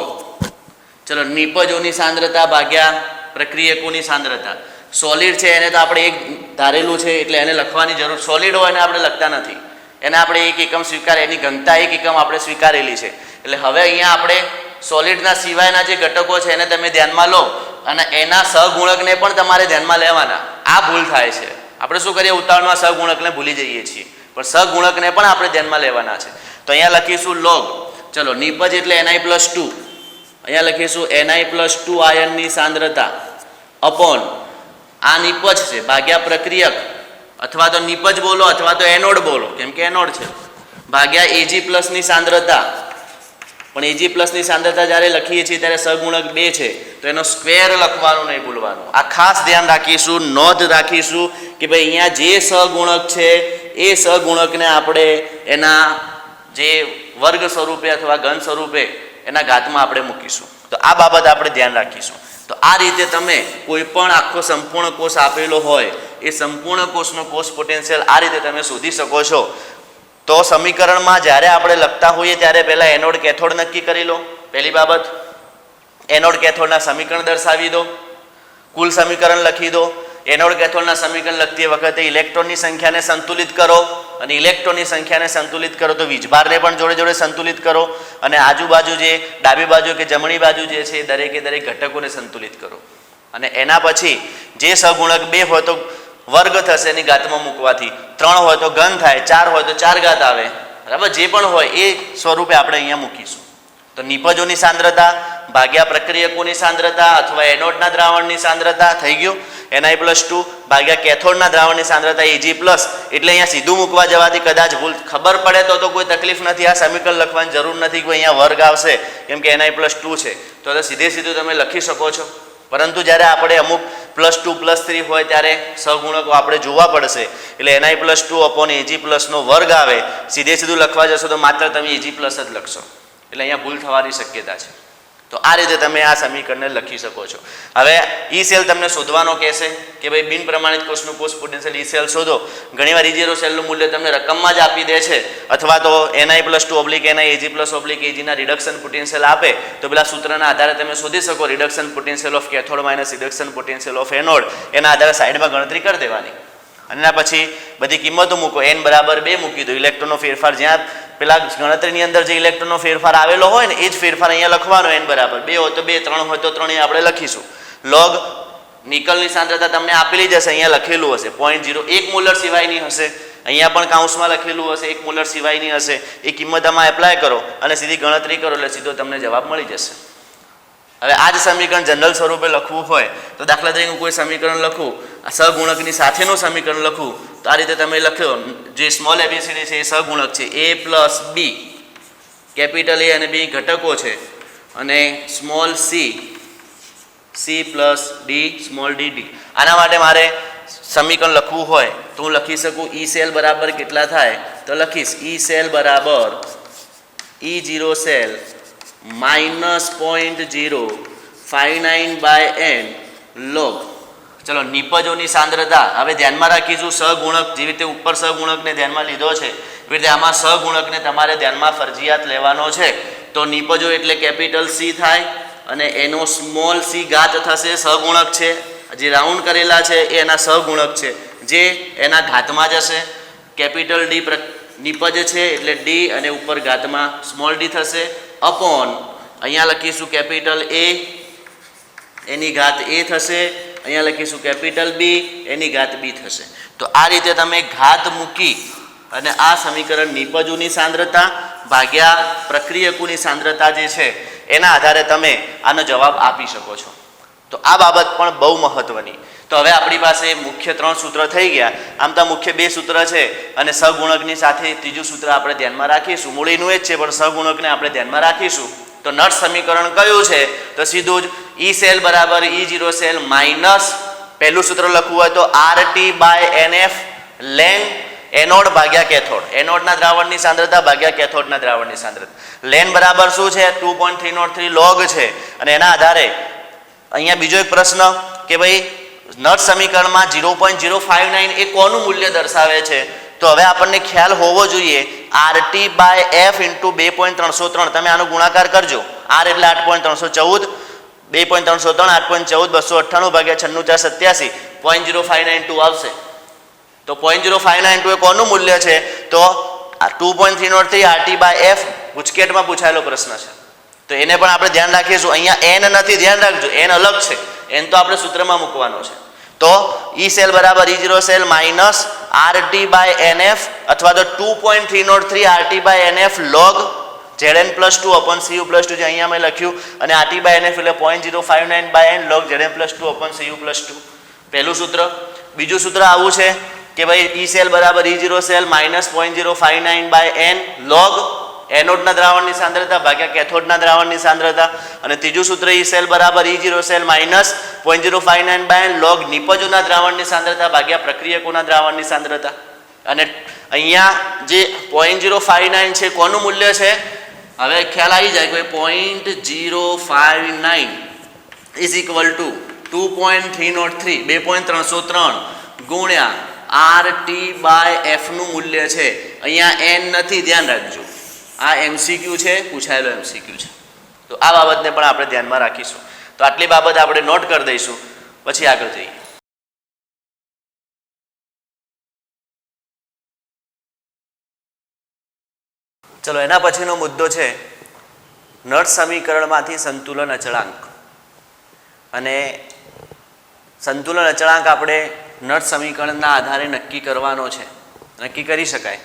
ચલો નિપજોની સાંદ્રતા ભાગ્યા પ્રક્રિયકોની સાંદ્રતા. સોલિડ છે એને તો આપણે 1 ધારેલું છે એટલે એને લખવાની જરૂર, સોલિડ હોય એને આપણે લખતા નથી. એને આપણે 1 એકમ સ્વીકાર, એની ઘનતા 1 એકમ આપણે સ્વીકારેલી છે. એટલે હવે અહીંયા આપણે સોલિડના સિવાયના જે ઘટકો છે એને તમે ધ્યાનમાં લો અને એના સહગુણકને પણ તમારે ધ્યાનમાં લેવાના. આ ભૂલ થાય છે. આપણે શું કરીએ, ઉતાવળમાં સહગુણકને ભૂલી જઈએ છીએ, પણ સહગુણકને પણ આપણે ધ્યાનમાં લેવાના છે. તો અહીંયા લખીશું log, ચલો નિપજ એટલે Ni+2, અહીંયા લખીશું Ni+2 આયનની સાંદ્રતા અપોન આ નિપજ છે ભાગ્યા પ્રક્રિયક, અથવા તો નિપજ બોલો અથવા તો એનોડ બોલો, કેમ કે એનોડ છે, ભાગ્યા Ag+ ની સાંદ્રતા. પણ Ag+ ની સાંદ્રતા જ્યારે લખીએ છીએ ત્યારે સહગુણક 2 છે તો એનો સ્ક્વેર લખવાનું નહીં ભૂલવાનું. આ ખાસ ધ્યાન રાખીશું, નોંધ રાખીશું કે ભાઈ અહીંયા જે સહગુણક છે એ સહગુણકને આપણે એના જે વર્ગ સ્વરૂપે અથવા ઘન સ્વરૂપે એના ઘાતમાં આપણે મૂકીશું. તો આ બાબત આપણે ધ્યાન રાખીશું. તો આ રીતે તમે કોઈ પણ આખો સંપૂર્ણ કોષ આપેલો હોય એ સંપૂર્ણ કોષનો કોષ પોટેન્શિયલ આ રીતે તમે શોધી શકો છો. તો સમીકરણમાં જ્યારે આપણે લખતા હોઈએ ત્યારે પહેલાં એનોડ કેથોડ નક્કી કરી લો. પહેલી બાબત, એનોડ કેથોડના સમીકરણ દર્શાવી દો, કુલ સમીકરણ લખી દો. એનોડ કેથોડના સમીકરણ લખતી વખતે ઇલેક્ટ્રોનની સંખ્યાને સંતુલિત કરો, અને ઇલેક્ટ્રોનની સંખ્યાને સંતુલિત કરો તો વીજભારને પણ જોડે જોડે સંતુલિત કરો, અને આજુબાજુ જે ડાબી બાજુ કે જમણી બાજુ જે છે એ દરેકે દરેક ઘટકોને સંતુલિત કરો. અને એના પછી જે સહગુણક 2 હોય તો વર્ગ થશે એની ઘાતમાં મૂકવાથી, 3 હોય તો ઘન થાય, 4 હોય તો 4 ઘાત આવે. બરાબર, જે પણ હોય એ સ્વરૂપે આપણે અહીંયા મૂકીશું. તો નિપજોની સાંદ્રતા ભાગ્યા પ્રક્રિયકોની સાંદ્રતા અથવા એનોડના દ્રાવણની સાંદ્રતા થઈ ગયું. Ni+2 ભાગ્યા કેથોડના દ્રાવણની સાંદ્રતા Ag+. એટલે અહીંયા સીધું મૂકવા જવાથી કદાચ ભૂલ ખબર પડે તો કોઈ તકલીફ નથી. આ સમીકરણ લખવાની જરૂર નથી કે અહીંયા વર્ગ આવશે કેમ કે Ni+2 છે તો સીધે સીધું તમે લખી શકો છો. પરંતુ જ્યારે આપણે અમુક +2 +3 હોય ત્યારે સહગુણકો આપણે જોવા પડશે. એટલે Ni+2 Ag+ નો વર્ગ આવે, સીધે સીધું લખવા જશો તો માત્ર તમે Ag+ જ લખશો, એટલે અહીંયા ભૂલ થવાની શક્યતા છે. તો આ રીતે તમે આ સમીકરણને લખી શકો છો. હવે ઈ સેલ તમને શોધવાનો કહેશે કે ભાઈ બિન પ્રમાણિત કોષનું કોષ પોટેન્શિયલ ઈ સેલ શોધો. ઘણીવાર E0 સેલનું મૂલ્ય તમને રકમમાં જ આપી દે છે, અથવા તો Ni+2 Ni Ag+ Ag ના રિડક્શન પોટેન્શિયલ આપે તો પેલા સૂત્રના આધારે તમે શોધી શકો. Reduction potential of cathode minus reduction potential of anode, એના આધારે સાઈડમાં ગણતરી કરી દેવાની. અને એના પછી બધી કિંમતો મૂકો. n બરાબર 2 મૂકી દો. ઇલેક્ટ્રોનનો ફેરફાર જ્યાં પેલા ગણતરીની અંદર જે ઇલેક્ટ્રોનનો ફેરફાર આવેલો હોય ને એ જ ફેરફાર અહીંયા લખવાનો. n બરાબર 2 હોય તો 2, 3 હોય તો 3 આપણે લખીશું. લોગ નિકલની સાંદ્રતા તમને આપેલી જ હશે, અહીંયા લખેલું હશે 0.01 મોલર સિવાયની હશે. અહીંયા પણ કાઉન્સમાં લખેલું હશે 1 મોલર સિવાયની હશે. એ કિંમત આમાં એપ્લાય કરો અને સીધી ગણતરી કરો એટલે સીધો તમને જવાબ મળી જશે. હવે આ જ સમીકરણ જનરલ સ્વરૂપે લખવું હોય તો દાખલા તરીકે હું કોઈ સમીકરણ લખું, સહગુણકની સાથેનું સમીકરણ લખું તો આ રીતે તમે લખ્યો. જે સ્મોલ એબીસીડી છે એ સહગુણક છે. A + B, કેપિટલ A અને B ઘટકો છે, અને small C + D small d. આના માટે મારે સમીકરણ લખવું હોય તો હું લખી શકું ઈ સેલ બરાબર કેટલા થાય તો લખીશ ઈ સેલ બરાબર E0 સેલ -0.059/n log. ચલો નિપજોની સાંદ્રતા હવે ધ્યાનમાં રાખીશું. સહગુણક જેવી રીતે ઉપર સહગુણકને ધ્યાનમાં લીધો છે એવી રીતે આમાં સહગુણકને તમારે ધ્યાનમાં ફરજિયાત લેવાનો છે. તો નિપજો એટલે કેપિટલ C થાય અને એનો સ્મોલ c ઘાત થશે. સહગુણક છે જે રાઉન્ડ કરેલા છે એ એના સહગુણક છે જે એના ઘાતમાં જશે. કેપિટલ D નિપજ છે એટલે D અને ઉપર ઘાતમાં સ્મોલ d થશે, અપોન અહીંયા લખીશું કેપિટલ A એની ઘાત A થશે, અહીંયા લખીશું કેપિટલ B એની ઘાત B થશે. તો આ રીતે તમે ઘાત મૂકી અને આ સમીકરણ નિપજોની સાંદ્રતા ભાગ્યા પ્રક્રિયકોની સાંદ્રતા જે છે એના આધારે તમે આનો જવાબ આપી શકો છો. તો આ બાબત પણ બહુ મહત્વની. તો હવે આપણી પાસે મુખ્ય 3 સૂત્ર થઈ ગયા. આમ તો મુખ્ય 2 સૂત્ર છે અને સહગુણકની સાથે ત્રીજું સૂત્ર આપણે ધ્યાનમાં રાખીશું. મૂળીનું એ જ છે પણ સહગુણકને આપણે ધ્યાનમાં રાખીશું. તો નટ સમીકરણ કયું છે તો સીધું જ ઈ સેલ બરાબર E0 સેલ માઇનસ પહેલું સૂત્ર લખવું હોય તો RT/NF લેન એનોડ ભાગ્યા કેથોડ. એનોડના દ્રાવણની સાંદ્રતા ભાગ્યા કેથોડના દ્રાવણની સાંદ્રતા. લેન બરાબર શું છે 2.303 લોગ છે. અને એના આધારે અહીંયા બીજો એક પ્રશ્ન કે ભાઈ નટ સમીકરણમાં 0.059 એ કોનું મૂલ્ય દર્શાવે છે. તો હવે આપણને ખ્યાલ હોવો જોઈએ RT/F × 2.303. તમે આનો ગુણાકાર કરજો. R એટલે 8.314, 2.303 8.14 298 ભાગ્યા 96 0.0592 આવશે. તો 0.0592 એ કોનું મૂલ્ય છે તો 2.303 RT/F ગુજકેટમાં પૂછાયેલો પ્રશ્ન છે. તો એને પણ આપણે ધ્યાન રાખીશું. અહીંયા n નથી, ધ્યાન રાખજો, n અલગ છે. n તો આપણે સૂત્રમાં મૂકવાનો છે. તો ઈ સેલ બરાબર E0 સેલ માઇનસ RT/NF અથવા તો 2.303 RT/NF log Zn+2 upon Cu+2 જે અહીંયા મેં લખ્યું, અને RT/NF એટલે 0.059/n log Zn+2 upon Cu+2 પહેલું સૂત્ર. બીજું સૂત્ર આવું છે કે ભાઈ ઈ સેલ બરાબર E0 સેલ -0.059/n log એનોડના દ્રાવણની સાંદ્રતા ભાગ્યા કેથોડના દ્રાવણની સાંદ્રતા. અને ત્રીજું સૂત્ર ઈ સેલ બરાબર E0 સેલ -0.059/n log નિપજોના દ્રાવણની સાંદ્રતા ભાગ્યા પ્રક્રિયકોના દ્રાવણની સાંદ્રતા. અને અહીંયા જે 0.059 છે કોનું મૂલ્ય છે હવે ખ્યાલ આવી જાય કે 0.059 ઇઝ ઇક્વલ ટુ 2.303 2.303 ગુણ્યા RT/F નું મૂલ્ય છે. અહીંયા n નથી, ધ્યાન રાખજો. આ MCQ છે, પૂછાયેલો MCQ છે. તો આ બાબતને પણ આપણે ધ્યાનમાં રાખીશું. તો આટલી બાબત આપણે નોટ કરી દઈશું, પછી આગળ જઈએ. ચલો, એના પછીનો મુદ્દો છે નળ સમીકરણમાંથી સંતુલન અચળાંક. અને સંતુલન અચળાંક આપણે નળ સમીકરણના આધારે નક્કી કરવાનો છે. નક્કી કરી શકાય.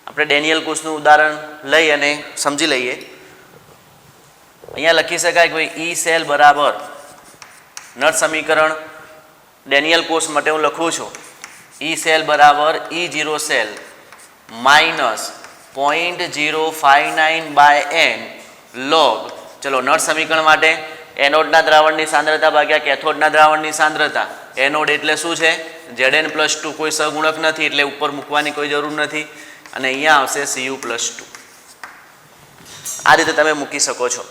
આપણે ડેનિયલ કોષનું ઉદાહરણ લઈ અને સમજી લઈએ. અહીંયા લખી શકાય કે ભાઈ ઈ સેલ બરાબર નળ સમીકરણ ડેનિયલ કોષ માટે હું લખું છું. ઈ સેલ બરાબર E0 cell minus 0.059/n log. ચલો, નળ સમીકરણ માટે એનોડના દ્રાવણની સાંદ્રતા ભાગ્યા કેથોડના દ્રાવણની સાંદ્રતા. એનોડ એટલે શું છે? Zn+2. કોઈ સહગુણક નથી એટલે ઉપર મૂકવાની કોઈ જરૂર નથી. અને અહીંયા આવશે Cu+2. આ રીતે તમે મૂકી શકો છો.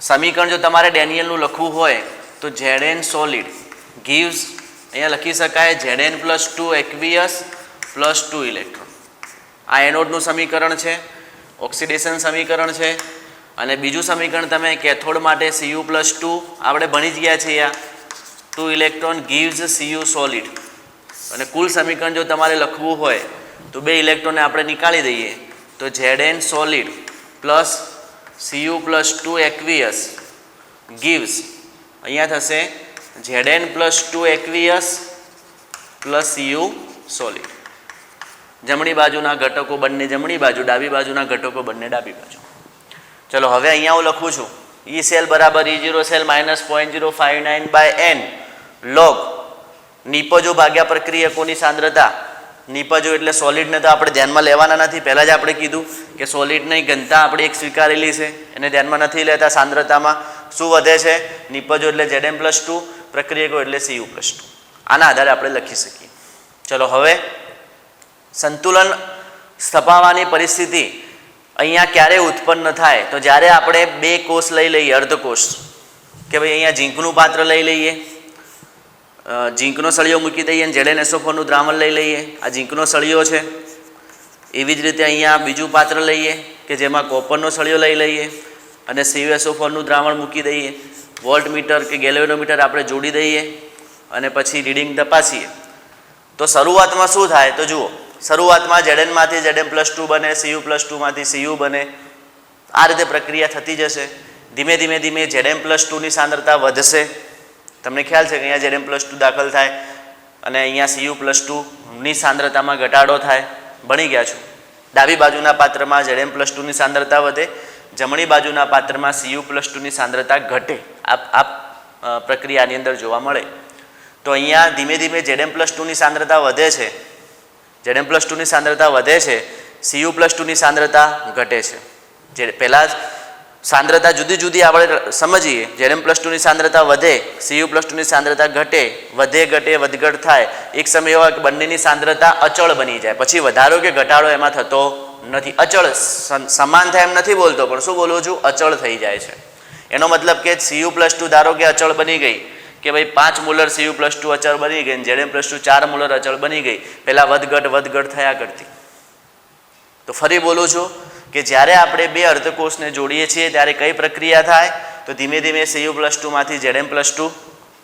સમીકરણ જો તમારે ડેનિયલનું લખવું હોય તો Zn સોલિડ gives, અહીંયા લખી શકાય Zn+2 aqueous +2 ઇલેક્ટ્રોન. આ એનોડનું સમીકરણ છે, ઓક્સિડેશન સમીકરણ છે. અને બીજું સમીકરણ તમે કેથોડ માટે Cu+2 આપણે ભણી જ ગયા છીએ. 2 ઇલેક્ટ્રોન gives Cu સોલિડ. અને કુલ સમીકરણ જો તમારે લખવું હોય તો 2 ઇલેક્ટ્રોનને આપણે નીકાળી દઈએ તો Zn solid plus Cu+2 aqueous gives, અહીંયા થશે Zn+2 aqueous plus Cu solid. જમણી બાજુના ઘટકો બંને જમણી બાજુ, ડાબી બાજુના ઘટકો બંને ડાબી બાજુ. ચલો, હવે અહીંયા હું લખું છું ઈ સેલ બરાબર E0 cell minus 0.059/n log નિપજો ભાગ્યા પ્રક્રિયકોની સાંદ્રતા. નિપજો એટલે સોલિડને તો આપણે ધ્યાનમાં લેવાના નથી. પહેલાં જ આપણે કીધું કે સોલિડની ઘનતા આપણે એક સ્વીકારેલી છે, એને ધ્યાનમાં નથી લેતા. સાંદ્રતામાં શું વધે છે? નિપજો એટલે Zn+2, પ્રક્રિયકો એટલે Cu+2. આના આધારે આપણે લખી શકીએ. ચલો, હવે સંતુલન સ્થપાવવાની પરિસ્થિતિ અહીંયા ક્યારે ઉત્પન્ન થાય? તો જ્યારે આપણે 2 કોષ લઈ લઈએ, અર્ધકોષ. કે ભાઈ અહીંયા ઝીંકનું પાત્ર લઈ લઈએ, ઝીંકનો સળિયો મૂકી દઈએ અને ZnSO4નું દ્રાવણ લઈ લઈએ. આ ઝીંકનો સળિયો છે. એવી જ રીતે અહીંયા બીજું પાત્ર લઈએ કે જેમાં કોપરનો સળિયો લઈ લઈએ અને CuSO4નું દ્રાવણ મૂકી દઈએ. વોલ્ટમીટર કે ગેલ્વેનોમીટર આપણે જોડી દઈએ અને પછી રીડિંગ તપાસીએ. તો શરૂઆતમાં શું થાય? તો જુઓ, શરૂઆતમાં Znમાંથી Zn+2 બને, Cu+2 માંથી Cu બને. આ રીતે પ્રક્રિયા થતી જશે. ધીમે ધીમે ધીમે Zn+2ની સાંદ્રતા વધશે. તમને ખ્યાલ છે કે અહીંયા Zn+2 દાખલ થાય અને અહીંયા Cu+2ની સાંદ્રતામાં ઘટાડો થાય. ભણી ગયા છો. ડાબી બાજુના પાત્રમાં Zn+2ની સાંદ્રતા વધે, જમણી બાજુના પાત્રમાં Cu+2ની સાંદ્રતા ઘટે. આ પ્રક્રિયાની અંદર જોવા મળે. તો અહીંયા ધીમે ધીમે Zn+2ની સાંદ્રતા વધે છે. Zn+2ની સાંદ્રતા વધે છે, Cu+2ની સાંદ્રતા ઘટે છે. જે પહેલાં જ સાંદ્રતા જુદી જુદી આપણે સમજીએ. Zn+2ની સાંદ્રતા વધે, Cu+2ની સાંદ્રતા ઘટે, વધે ઘટે વધઘટ થાય. એક સમય એવો કે બંનેની સાંદ્રતા અચળ બની જાય. પછી વધારો કે ઘટાડો એમાં થતો નથી. અચળ સમાન થાય એમ નથી બોલતો, પણ શું બોલું છું? અચળ થઈ જાય છે. એનો મતલબ કે Cu+2 ધારો કે અચળ બની ગઈ, કે ભાઈ 5 મોલર Cu+2 અચળ બની ગઈ, Zn+2 4 મોલર અચળ બની ગઈ. પહેલાં વધઘટ થયા કરતી. તો ફરી બોલું છું કે જ્યારે આપણે 2 અર્ધકોષને જોડીએ છીએ ત્યારે કઈ પ્રક્રિયા થાય? તો ધીમે ધીમે Cu+2 માંથી Zn+2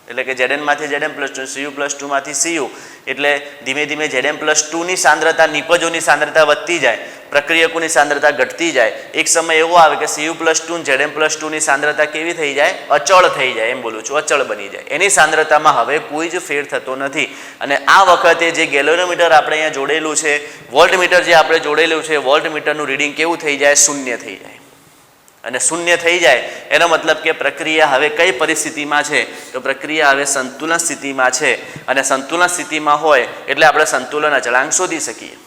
એટલે કે Znમાંથી Zn+2, Cu+2 માંથી Cu એટલે ધીમે ધીમે Zn+2ની સાંદ્રતા, નિપજોની સાંદ્રતા વધતી જાય, પ્રક્રિયકોની સાંદ્રતા ઘટતી જાય. એક સમય એવો આવે કે Cu+2 અને Zn+2ની સાંદ્રતા કેવી થઈ જાય? અચળ થઈ જાય. એમ બોલું છું, અચળ બની જાય. એની સાંદ્રતામાં હવે કોઈ જ ફેર થતો નથી. અને આ વખતે જે ગેલ્વેનોમીટર આપણે અહીંયા જોડેલું છે, વોલ્ટમીટર જે આપણે જોડેલું છે, વોલ્ટમીટરનું રીડિંગ કેવું થઈ જાય? 0 થઈ જાય. અને 0 થઈ જાય એનો મતલબ કે પ્રક્રિયા હવે કઈ પરિસ્થિતિમાં છે? તો પ્રક્રિયા હવે સંતુલન સ્થિતિમાં છે. અને સંતુલન સ્થિતિમાં હોય એટલે આપણે સંતુલન અચળાંક શોધી શકીએ.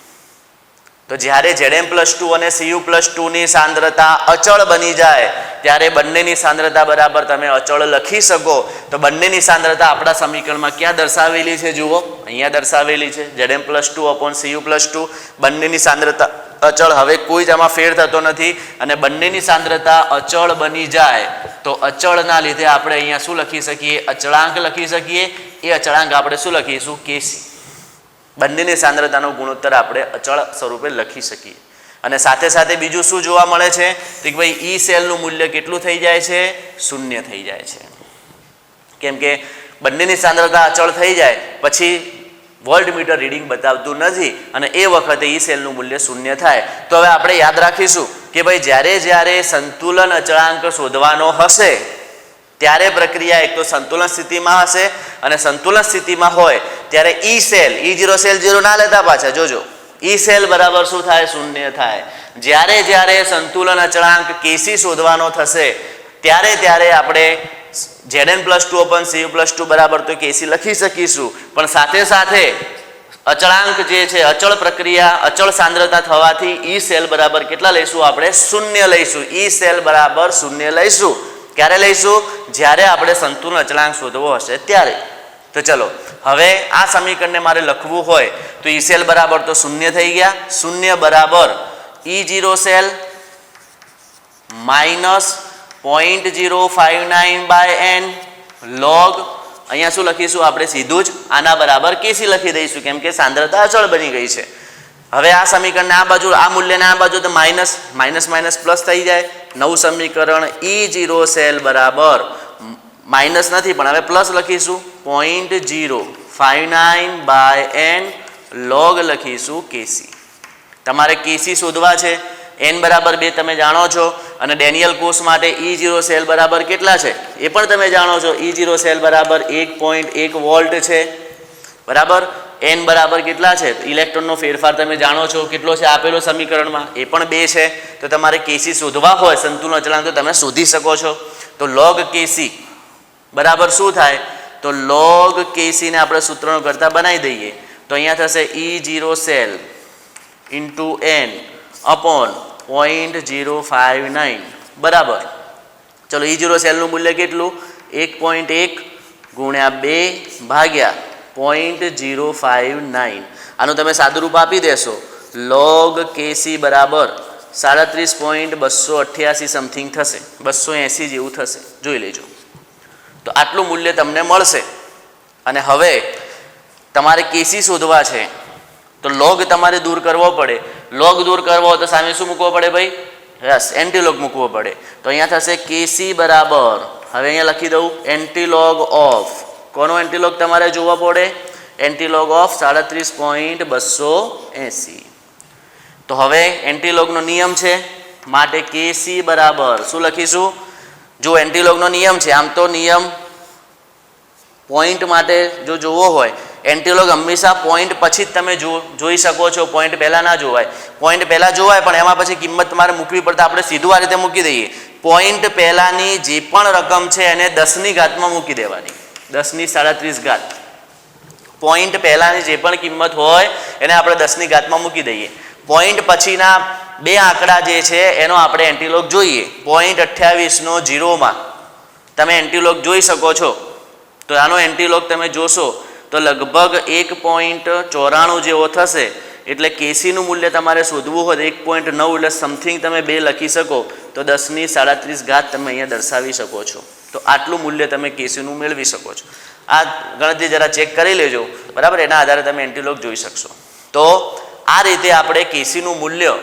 તો તો જ્યારે Zm+2 અને Cu+2 ની સાંદ્રતા અચળ બની જાય ત્યારે બંનેની સાંદ્રતા બરાબર તમે અચળ લખી શકો. તો બંનેની સાંદ્રતા આપણા સમીકરણમાં ક્યાં દર્શાવેલી છે? જુઓ, અહીંયા દર્શાવેલી છે Zm+2/Cu+2. બંનેની સાંદ્રતા અચળ, હવે કોઈ જ આમાં ફેર થતો નથી અને બંનેની સાંદ્રતા અચળ બની જાય તો અચળના લીધે આપણે અહીંયા શું લખી શકીએ? અચળાંક લખી શકીએ. એ અચળાંક આપણે શું લખીશું? Kc. બંનેની સાંદ્રતાનો ગુણોત્તર આપણે અચળ સ્વરૂપે લખી શકીએ. અને સાથે સાથે બીજું શું જોવા મળે છે કે ભાઈ ઈ સેલનું મૂલ્ય કેટલું થઈ જાય છે? 0 થઈ જાય છે. કેમ કે બંનેની સાંદ્રતા અચળ થઈ જાય પછી વોલ્ટમીટર રીડિંગ બતાવતું નથી અને એ વખતે ઈ સેલનું મૂલ્ય 0 થાય. તો હવે આપણે યાદ રાખીશું કે ભાઈ જ્યારે સંતુલન અચળાંક શોધવાનો હશે ત્યારે પ્રક્રિયા એક તો સંતુલન સ્થિતિમાં હશે અને સંતુલન સ્થિતિમાં હોય ત્યારે ઈ સેલ, E0 સેલ 0 ના લેતા પાછા, જોજો ઈ સેલ બરાબર શું થાય? 0 થાય. જ્યારે સંતુલન અચળાંક Kc શોધવાનો થશે ત્યારે આપણે Zn+2/Cu+2 બરાબર તો Kc લખી શકીશું, પણ સાથે સાથે અચળાંક જે છે અચળ પ્રક્રિયા અચળ સાંદ્રતા થવાથી ઈ સેલ બરાબર કેટલા લઈશું? આપણે 0 લઈશું. ઈ સેલ બરાબર 0 લઈશું. ક્યારે લઈશું? જ્યારે આપણે સંતુલન અચળાંક શોધવો હશે ત્યારે. તો ચલો હવે આ સમીકરણને મારે લખવું હોય તો ઈ સેલ બરાબર તો 0 થઈ ગયા. 0 બરાબર E0 cell minus 0.059/n log, અહીંયા શું લખીશું આપણે? સીધું જ આના બરાબર Kc લખી દઈશું કેમ કે સાંદ્રતા અચળ બની ગઈ છે. હવે આ સમીકરણને આ બાજુ, આ મૂલ્યને આ બાજુ તો માઇનસ માઇનસ પ્લસ થઈ જાય. નવું સમીકરણ E0 સેલ બરાબર માઇનસ નથી પણ હવે પ્લસ લખીશું 0.059/n log લખીશું Kc. તમારે Kc શોધવા છે. n બરાબર 2 તમે જાણો છો અને ડેનિયલ કોષ માટે E0 સેલ બરાબર કેટલા છે એ પણ તમે જાણો છો. E0 સેલ બરાબર 1.1 વોલ્ટ છે બરાબર. n બરાબર કેટલા છે? ઇલેક્ટ્રોનનો ફેરફાર તમે જાણો છો કેટલો છે આપેલો સમીકરણમાં, એ પણ 2 છે. તો તમારે Kc શોધવા હોય સંતુલન અચળાંક તો તમે શોધી શકો છો. તો log Kc બરાબર શું થાય? તો log Kc ને આપણે સૂત્રનો કરતા બનાવી દઈએ તો અહીંયા થશે E0 cell into n upon 0.059 બરાબર. ચલો E0 સેલનું મૂલ્ય કેટલું? 1.1 ગુણ્યા 2 ભાગ્યા 0.059. આનું તમે સાદુરૂપ આપી દેશો log Kc બરાબર 37.288 સમથિંગ થશે, 280 જેવું થશે, જોઈ લેજો. તો આટલું મૂલ્ય તમને મળશે. અને હવે તમારે Kc શોધવા છે તો log તમારે દૂર કરવો પડે. log દૂર કરવો હોય તો સામે શું મૂકવો પડે ભાઈ? યસ, એન્ટીલોગ મૂકવો પડે. તો અહીંયા થશે Kc બરાબર, હવે અહીંયા લખી દઉં એન્ટીલોગ ઓફ, કોનો એન્ટીલોગ તમારે જોવો પડે? Antilog of 37.280. તો હવે એન્ટીલોગનો નિયમ છે માટે Kc બરાબર શું લખીશું? જો એન્ટીલોગનો નિયમ છે, આમ તો નિયમ પોઈન્ટ માટે જો જોવો હોય એન્ટીલોગ હંમેશા પોઈન્ટ પછી જ તમે જોઈ શકો છો, પોઈન્ટ પહેલાં ના જોવાય. પોઈન્ટ પહેલાં જોવાય પણ એમાં પછી કિંમત તમારે મૂકવી પડતા આપણે સીધું આ રીતે મૂકી દઈએ. પોઈન્ટ પહેલાંની જે પણ રકમ છે એને 10ની ઘાતમાં મૂકી દેવાની, 10⁻37. પોઈન્ટ પહેલાંની જે પણ કિંમત હોય એને આપણે 10ની ઘાતમાં મૂકી દઈએ. પોઈન્ટ પછીના બે આંકડા જે છે એનો આપણે એન્ટીલોગ જોઈએ. 0.28નો 0માં તમે એન્ટીલોગ જોઈ શકો છો. તો આનો એન્ટીલોગ તમે જોશો તો લગભગ 1.94 જેવો થશે. એટલે Kcનું મૂલ્ય તમારે શોધવું હોય 1.9 એટલે સમથિંગ તમે 2 લખી શકો તો 10⁻37 તમે અહીંયા દર્શાવી શકો છો. તો આટલું મૂલ્ય તમે Kcનું મેળવી શકો છો. આ ગણતરી જરા ચેક કરી લેજો બરાબર, એના આધારે તમે એન્ટીલોગ જોઈ શકશો. તો આ રીતે આપણે Kcનું મૂલ્ય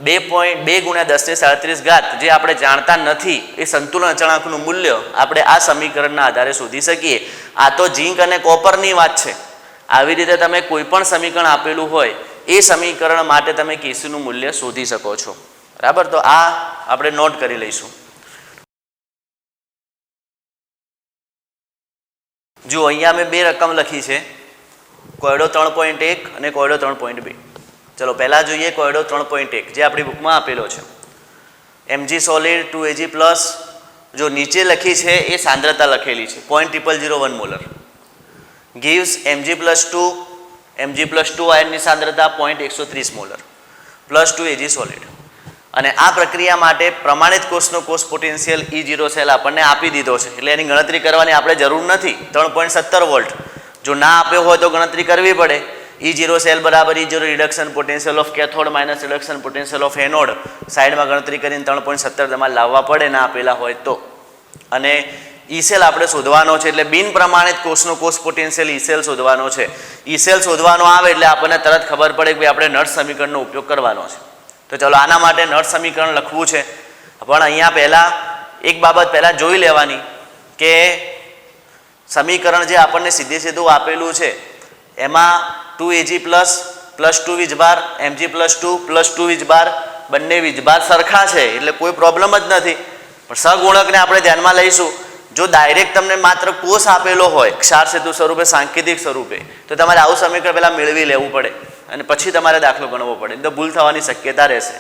2 × 10⁻37 જે આપણે જાણતા નથી એ સંતુલન અચળાંકનું મૂલ્ય આપણે આ સમીકરણના આધારે શોધી શકીએ. આ તો ઝીંક અને કોપરની વાત છે. આવી રીતે તમે કોઈ પણ સમીકરણ આપેલું હોય એ સમીકરણ માટે તમે Kcનું મૂલ્ય શોધી શકો છો બરાબર. તો આ આપણે નોટ કરી લઈશું. જો અહીંયા મેં 2 રકમ લખી છે, કોયડો 3.1 અને કોયડો 3.2. ચલો પહેલાં જોઈએ કોયડો 3.1 જે આપણી બુકમાં આપેલો છે. Mg સોલિડ 2Ag પ્લસ, જો નીચે લખી છે એ સાંદ્રતા લખેલી છે 0.0001 મોલર, gives Mg+2 આયનની સાંદ્રતા 0.130 મોલર. +2 Ag solid. અને આ પ્રક્રિયા માટે પ્રમાણિત કોષનો કોષ પોટેન્શિયલ E0 સેલ આપણને આપી દીધો છે, એટલે એની ગણતરી કરવાની આપણે જરૂર નથી. 3.17 વોલ્ટ જો ના આપ્યો હોય તો ગણતરી કરવી પડે. E0 સેલ બરાબર E0 reduction potential of cathode minus reduction potential of anode. સાઈડમાં ગણતરી કરીને 3.17 તમારે લાવવા પડે ના આપેલા હોય તો. અને ઈ સેલ આપણે શોધવાનો છે, એટલે બિન પ્રમાણિત કોષનો કોષ પોટેન્શિયલ ઈ સેલ શોધવાનો છે. ઈ સેલ શોધવાનો આવે એટલે આપણને તરત ખબર પડે કે આપણે નટ સમીકરણનો ઉપયોગ કરવાનો છે. તો ચલો આના માટે નટ સમીકરણ લખવું છે, પણ અહીંયા પહેલાં એક બાબત પહેલાં જોઈ લેવાની કે સમીકરણ જે આપણને સીધે સીધું આપેલું છે એમાં 2Ag +2 વીજભાર Mg +2 વીજભાર બંને વીજભાર સરખા છે, એટલે કોઈ પ્રોબ્લેમ જ નથી. પણ સહગુણકને આપણે ધ્યાનમાં લઈશું. જો ડાયરેક્ટ તમને માત્ર કોષ આપેલો હોય ક્ષાર સેતુ સ્વરૂપે સાંકેતિક સ્વરૂપે તો તમારે આવું સમીકરણ પહેલાં મેળવી લેવું પડે અને પછી તમારે દાખલો ગણવો પડે, તો ભૂલ થવાની શક્યતા રહેશે.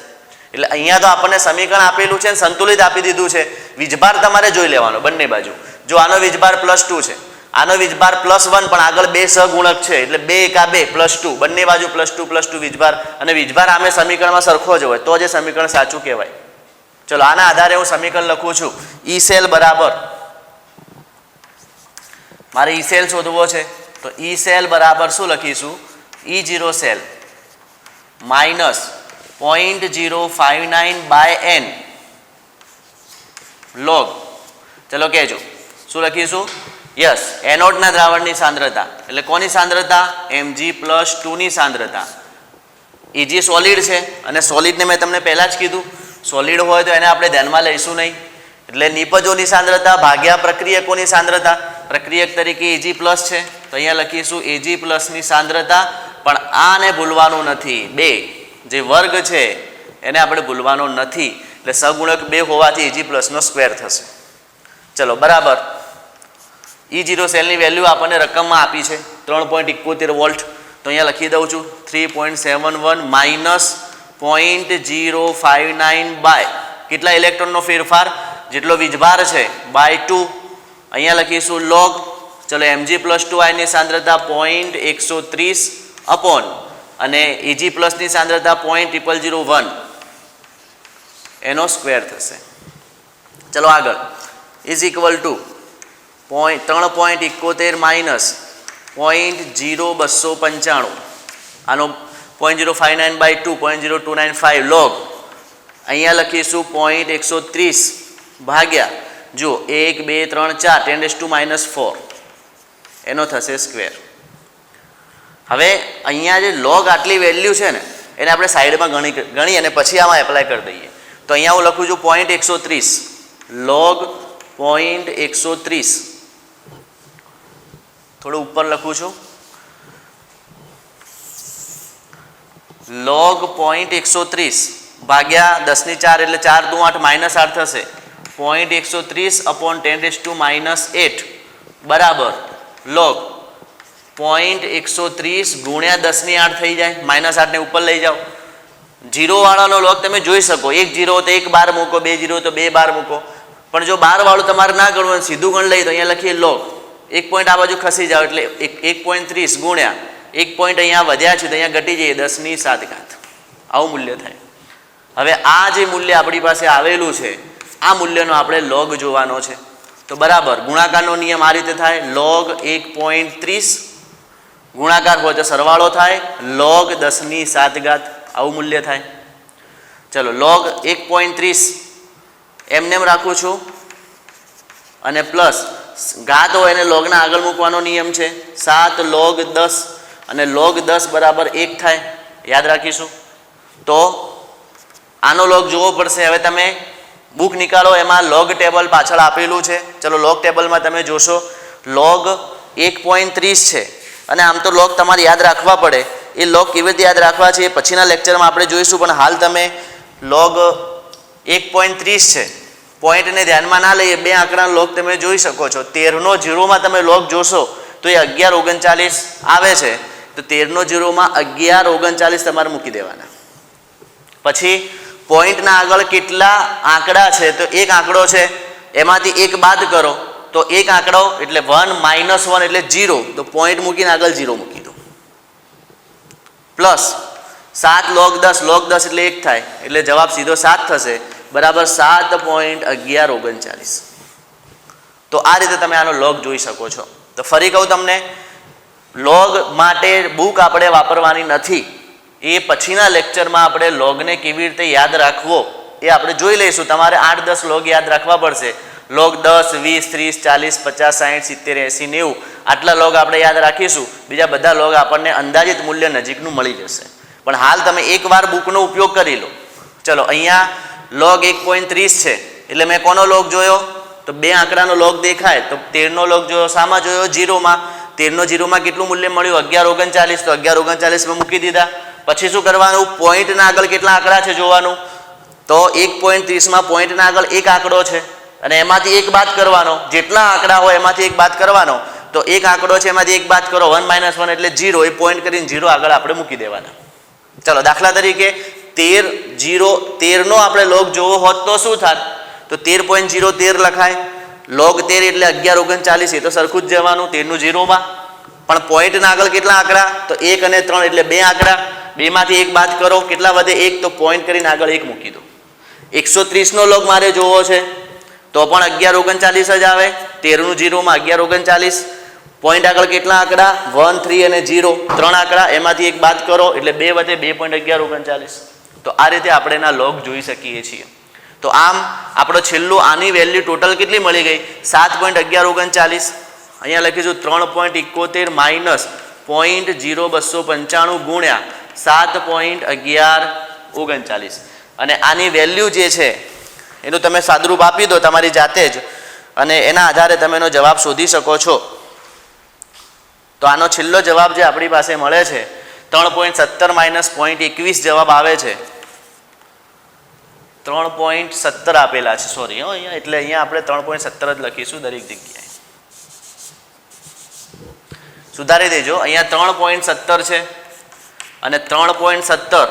એટલે અહીંયા તો આપણને સમીકરણ આપેલું છે, સંતુલિત આપી દીધું છે. વીજભાર તમારે જોઈ લેવાનો બંને બાજુ. જો આનો વીજભાર +2 છે, આનો વીજભાર +1, પણ આગળ બે સહગુણક છે એટલે 2 × 2 +2, બંને બાજુ +2 વીજભાર, અને વીજભાર આમે સમીકરણમાં સરખો જ હોય તો જે સમીકરણ સાચું કહેવાય. ચલો આના આધારે હું સમીકરણ લખું છું. ઈ સેલ બરાબર, મારે ઈ સેલ શોધવો છે તો ઈ સેલ બરાબર શું લખીશું? E0 cell -0.059/n log. ચલો કહેજો શું લખીશું? યસ, એનોડના દ્રાવણની સાંદ્રતા એટલે કોની સાંદ્રતા? Mg+2 ની સાંદ્રતા. Eg સોલિડ છે અને સોલિડને મેં તમને પહેલાં જ કીધું સોલિડ હોય તો એને આપણે ધ્યાનમાં લઈશું નહીં, એટલે નિપજોની સાંદ્રતા ભાગ્યા પ્રક્રિયકોની સાંદ્રતા. પ્રક્રિયક તરીકે Ag+ છે તો અહીંયા લખીશું Ag+ ની સાંદ્રતા, પણ આને ભૂલવાનું નથી. 2 જે વર્ગ છે એને આપણે ભૂલવાનો નથી, એટલે સગુણક 2 હોવાથી Ag+ નો સ્ક્વેર થશે. ચલો બરાબર. E0 સેલની વેલ્યુ આપણને રકમમાં આપી છે 3.71 વોલ્ટ, તો અહીંયા લખી દઉં છું 3.71 -0.059 કેટલા ઇલેક્ટ્રોનનો ફેરફાર? જેટલો વીજભાર છે /2. અહીંયા લખીશું log. ચલો Mg+2 ની સાંદ્રતા 0.130 અપોન અને Ag+ ની સાંદ્રતા 0.0001 એનો સ્ક્વેર થશે. ચલો આગળ ઇઝ ઇક્વલ ટુ 3.71 -0.0295 આનો 0.059/2 0.0295 log. અહીંયા લખીશું 0.130 ભાગ્યા જો 1 2 3 4 10⁻⁴ એનો થશે સ્ક્વેર. હવે અહીંયા જે log આટલી વેલ્યુ છે ને એને આપણે સાઈડમાં ગણી અને પછી આમાં એપ્લાય કરી દઈએ. તો અહીંયા હું લખું છું 0.130 log 0.130, થોડું ઉપર લખું છું log 0.130 ભાગ્યા 10⁴ એટલે 4 × 2 = 8 -8 થશે. 0.130 અપોન 10⁻⁸ બરાબર log 0.130 ગુણ્યા 10⁸ થઈ જાય. -8 ને ઉપર લઈ જાઓ. 0 વાળાનો log તમે જોઈ શકો, 1 0 તો 1 બાર મૂકો, 2 0 તો 2 બાર મૂકો. પણ જો 12 વાળું તમારે ના ગણવું સીધું ગણ લઈએ તો અહીંયા લખીએ log 1 પોઈન્ટ આ બાજુ ખસી જાઓ એટલે 1.30 ગુણ્યા 1 પોઈન્ટ અહીંયા વધ્યા છે તો અહીંયા ઘટી જઈએ 10⁻⁷. આવું મૂલ્ય થાય. હવે આ જે મૂલ્ય આપણી પાસે આવેલું છે આ મૂલ્યનો આપણે log જોવાનો છે. તો બરાબર ગુણાકારનો નિયમ આ રીતે થાય, log 1.30 ગુણાકાર હોય તો સરવાળો થાય log 10⁷ આવું મૂલ્ય થાય. ચલો log 1.30 એમને એમ રાખું છું અને પ્લસ ઘાત હોય એને લોગના આગળ મૂકવાનો નિયમ છે. 7 log 10 અને log 10 બરાબર 1 થાય, યાદ રાખીશું. તો આનો log જોવો પડશે. હવે તમે બુક નિકાળો, એમાં log ટેબલ પાછળ આપેલું છે. ચલો log ટેબલમાં તમે જોશો log 1.30 છે અને આમ તો log તમારે યાદ રાખવા પડે. એ log કેવી રીતે યાદ રાખવા છે એ પછીના લેક્ચરમાં આપણે જોઈશું, પણ હાલ તમે log 1.30 છે, પોઈન્ટને ધ્યાનમાં ના લઈએ, બે આંકડાનો log તમે જોઈ શકો છો. 13/0 તમે log જોશો તો એ 1139 આવે છે. તો 13/0 1139 તમારે મૂકી દેવાના. પછી પોઈન્ટના આગળ કેટલા આંકડા છે તો એક આંકડો છે એમાંથી એક બાદ કરો તો એક આંકડો એટલે 1 - 1 એટલે 0, તો પોઈન્ટ મૂકીને આગળ 0 મૂકી દો. પ્લસ 7 log 10 એટલે 1 થાય એટલે જવાબ સીધો 7 થશે બરાબર 7.1139. તો આ રીતે તમે આનો લોગ જોઈ શકો છો. તો ફરી કહું તમને, લોગ માટે બુક આપણે વાપરવાની નથી. એ પછીના લેક્ચરમાં આપણે લોગને કેવી રીતે યાદ રાખવો એ આપણે જોઈ લઈશું. તમારે 8-10 લોગ યાદ રાખવા પડશે. લોગ 10, 20, 30, 40, 50, 60, 70, 80, 90 આટલા લોગ આપણે યાદ રાખીશું. બીજા બધા લોગ આપણને અંદાજિત મૂલ્ય નજીકનું મળી જશે. પણ હાલ તમે એકવાર બુકનો ઉપયોગ કરી લો. ચલો અહીંયા લોગ 1.30 છે એટલે મેં કોનો લોગ જોયો? તો 2 આંકડાનો લોગ દેખાય તો 13નો લોગ જોયો. શામાં જોયો? 0માં. 13નો 0માં કેટલું મૂલ્ય મળ્યું? 11.39. તો 11.39 મૂકી દીધા. પછી શું કરવાનું? પોઈન્ટના આગળ કેટલા આંકડા છે જોવાનું. તો 1.30માં પોઈન્ટના આગળ એક આંકડો છે અને એમાંથી એક બાદ કરવાનો. જેટલા આંકડા હોય એમાંથી એક બાદ કરવાનો. તો એક આંકડો છે એમાંથી એક બાદ કરો, 1 - 1 એટલે 0. એ પોઈન્ટ કરીને 0 આગળ આપણે મૂકી દેવાના. ચલો દાખલા તરીકે 13નો આપણે લોગ જોવો હોત તો શું થાત? તો 13.013 લખાય. લોગ 13 એટલે 11.39. એ તો સરખું જ જવાનું 13નું 0માં. પણ પોઈન્ટના આગળ કેટલા આંકડા? તો 1 અને 3 એટલે 2 આંકડા. 2માંથી એક બાદ કરો, કેટલા વધે? 1. તો પોઈન્ટ કરીને આગળ 1 મૂકી દો. 130નો લોગ મારે જોવો છે તો પણ 11.39 જ આવે. 13નું 0માં 11.39. પોઈન્ટ આગળ કેટલા આંકડા? 1, 3 અને 0. 3 આંકડા, એમાંથી એક બાદ કરો એટલે 2 વધે 2.1139. તો આ રીતે આપણે એના લોગ જોઈ શકીએ છીએ. તો આમ આપણો છેલ્લું આની વેલ્યુ ટોટલ કેટલી મળી ગઈ? 7.1139. અહીંયા લખીશું 3.71 માઇનસ 0.0295 ગુણ્યા 7.1139. અને આની વેલ્યુ જે છે એનું તમે સાદુરૂપ આપી દો તમારી જાતે જ અને એના આધારે તમે એનો જવાબ શોધી શકો છો. તો આનો છેલ્લો જવાબ જે આપણી પાસે મળે છે 3.17 માઇનસ 0.21 જવાબ આવે છે. 3.17 આપેલા છે, સોરી અહીંયા, એટલે અહીંયા આપણે 3.17 જ લખીશું દરેક જગ્યાએ. સુધારી દેજો. અહીંયા 3.17 છે અને 3.17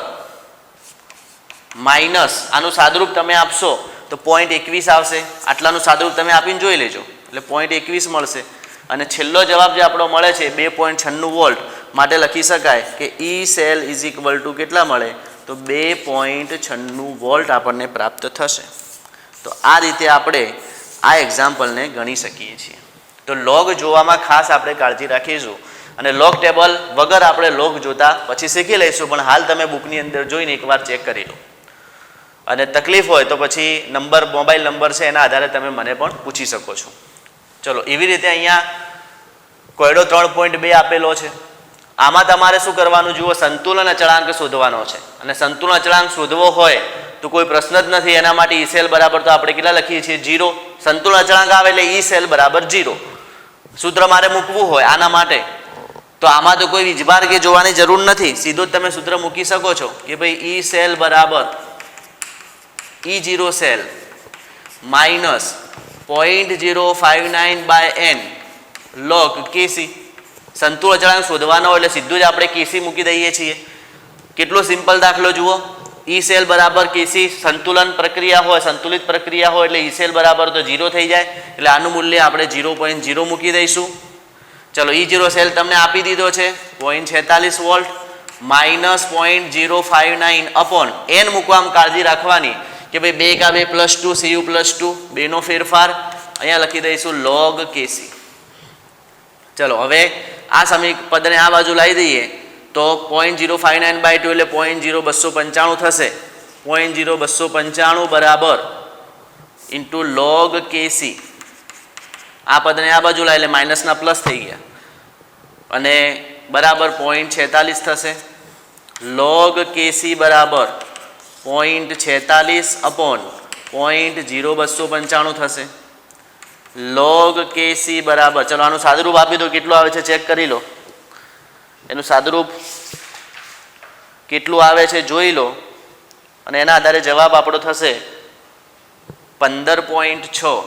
માઇનસ આનું સાદુરૂપ તમે આપશો તો 0.21 આવશે. આટલાનું સાદુરૂપ તમે આપીને જોઈ લેજો એટલે 0.21 મળશે. અને છેલ્લો જવાબ જે આપણો મળે છે 2.96 વોલ્ટ માટે લખી શકાય કે ઈ સેલ ઇઝ ઇક્વલ ટુ કેટલા મળે? તો 2.96 વોલ્ટ આપણને પ્રાપ્ત થશે. તો આ રીતે આપણે આ એક્ઝામ્પલને ગણી શકીએ છીએ. તો લોગ જોવામાં ખાસ આપણે કાળજી રાખીશું અને લોગ ટેબલ વગર આપણે લોગ જોતા પછી શીખી લઈશું. પણ હાલ તમે બુકની અંદર જોઈને એકવાર ચેક કરી લો અને તકલીફ હોય તો પછી નંબર, મોબાઈલ નંબર છે એના આધારે તમે મને પણ પૂછી શકો છો. ચલો એવી રીતે અહીંયા કોયડો 3.2 આપેલો છે. આમાં તમારે શું કરવાનું જુઓ, સંતુલન અચળાંક શોધવાનો છે. અને સંતુલન અચળાંક શોધવો હોય તો કોઈ પ્રશ્ન જ નથી. એના માટે ઈ સેલ બરાબર તો આપણે કેટલા લખીએ છીએ? 0. સંતુલન અચળાંક આવે એટલે ઈ સેલ બરાબર 0. સૂત્ર મારે મૂકવું હોય આના માટે તો આમાં તો કોઈ વીજભાર કે જોવાની જરૂર નથી. સીધો જ તમે સૂત્ર મૂકી શકો છો કે ભાઈ ઈ સેલ બરાબર E0 cell minus 0.059/n log KC. સંતુલન અચળાંક શોધવાનો એટલે સીધું જ આપણે KC મૂકી દઈએ છીએ. કેટલો સિમ્પલ દાખલો જુઓ. ઈ સેલ બરાબર KC, સંતુલન પ્રક્રિયા હોય, સંતુલિત પ્રક્રિયા હોય એટલે ઈ સેલ બરાબર તો 0 થઈ જાય એટલે આનું મૂલ્ય આપણે 0.0 મૂકી દઈશું. ચલો E0 સેલ તમને આપી દીધો છે 0.46 વોલ્ટ માઇનસ 0.059 અપોન n મૂકવામાં કાળજી રાખવાની કે ભાઈ 2 કા 2 +2 CU +2 બેનો ફેરફાર અહીંયા લખી દઈશું log KC. ચલો હવે આ પદને આ બાજુ લાવી દઈએ તો 0.059/2 એટલે 0.0295 થશે. 0.0295 બરાબર ઇન્ટુ log KC. આ પદને આ બાજુ લાવી એટલે માઇનસના પ્લસ થઈ ગયા અને બરાબર 0.46 થશે. log KC બરાબર 0.46 અપોન 0.0295 થશે. log KC બરાબર, ચલો આનું સાદુરૂપ આપી દો કેટલું આવે છે ચેક કરી લો. એનું સાદુરૂપ કેટલું આવે છે જોઈ લો અને એના આધારે જવાબ આપણો થશે 15.6.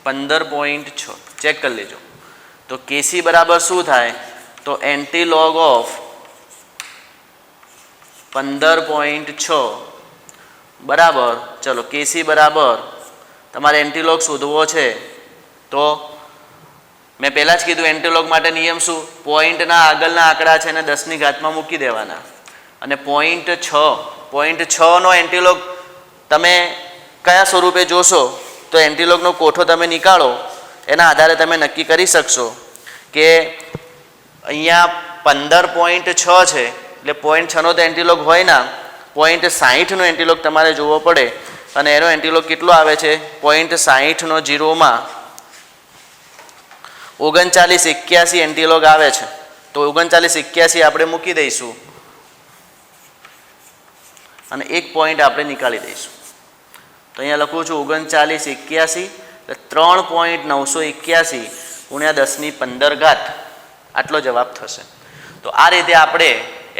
15.6 ચેક કરી લેજો. તો KC બરાબર શું થાય? તો એન્ટી લોગ ઓફ 15.6 બરાબર, ચલો KC બરાબર તમારે એન્ટીલોગ શોધવો છે તો મેં પહેલાં જ કીધું એન્ટીલોગ માટે નિયમ શું? પોઈન્ટના આગળના આંકડા છે એને 10ની ઘાતમાં મૂકી દેવાના. અને 0.6નો એન્ટીલોગ તમે કયા સ્વરૂપે જોશો તો એન્ટીલોગનો કોઠો તમે નીકાળો એના આધારે તમે નક્કી કરી શકશો કે અહીંયા 15.6 છે એટલે 0.6નો તો એન્ટીલોગ હોય ના, 0.60નો એન્ટીલોગ તમારે જોવો પડે અને એનો એન્ટીલોગ કેટલો આવે છે? 0.60નો 0માં 3981 એન્ટીલોગ આવે છે. તો 3981 આપણે મૂકી દઈશું અને એક પોઈન્ટ આપણે નીકાળી દઈશું. તો અહીંયા લખું છું 3981 3.981 ગુણ્યા 10ની 15 આટલો જવાબ થશે. તો આ રીતે આપણે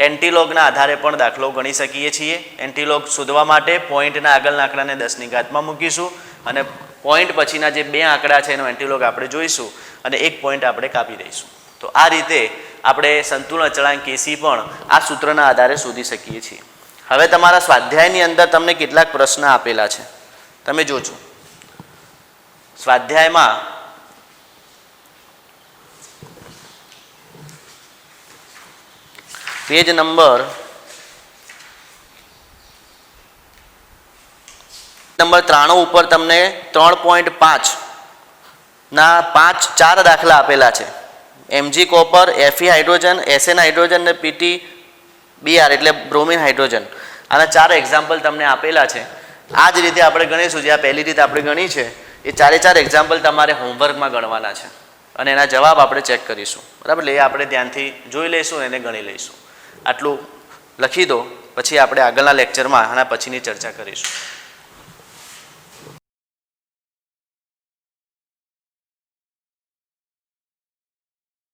એન્ટીલોગના આધારે પણ દાખલો ગણી શકીએ છીએ. એન્ટીલોગ શોધવા માટે પોઈન્ટના આગળના આંકડાને 10ની ઘાતમાં મૂકીશું અને પોઈન્ટ પછીના જે બે આંકડા છે એનો એન્ટીલોગ આપણે જોઈશું અને એક પોઈન્ટ આપણે કાપી દઈશું. તો આ રીતે આપણે સંતુલન અચળાંક કેસી પણ આ સૂત્રના આધારે શોધી શકીએ છીએ. હવે તમારા સ્વાધ્યાયની અંદર તમને કેટલાક પ્રશ્ન આપેલા છે, તમે જોજો. સ્વાધ્યાયમાં પેજ નંબર 93 ઉપર તમને 3.5 ના 4 દાખલા આપેલા છે. MG copper, FE hydrogen, SN hydrogen ને પીટી બીઆર એટલે બ્રોમિન હાઇડ્રોજન. આના 4 એક્ઝામ્પલ તમને આપેલા છે. આ જ રીતે આપણે ગણીશું. જે આ પહેલી રીતે આપણે ગણી છે એ 4 એક્ઝામ્પલ તમારે હોમવર્કમાં ગણવાના છે અને એના જવાબ આપણે ચેક કરીશું. બરાબર? એ આપણે ધ્યાનથી જોઈ લઈશું અને એને ગણી લઈશું. આટલું લખી દો, પછી આપણે આગળના લેક્ચરમાં આના પછીની ચર્ચા કરીશું.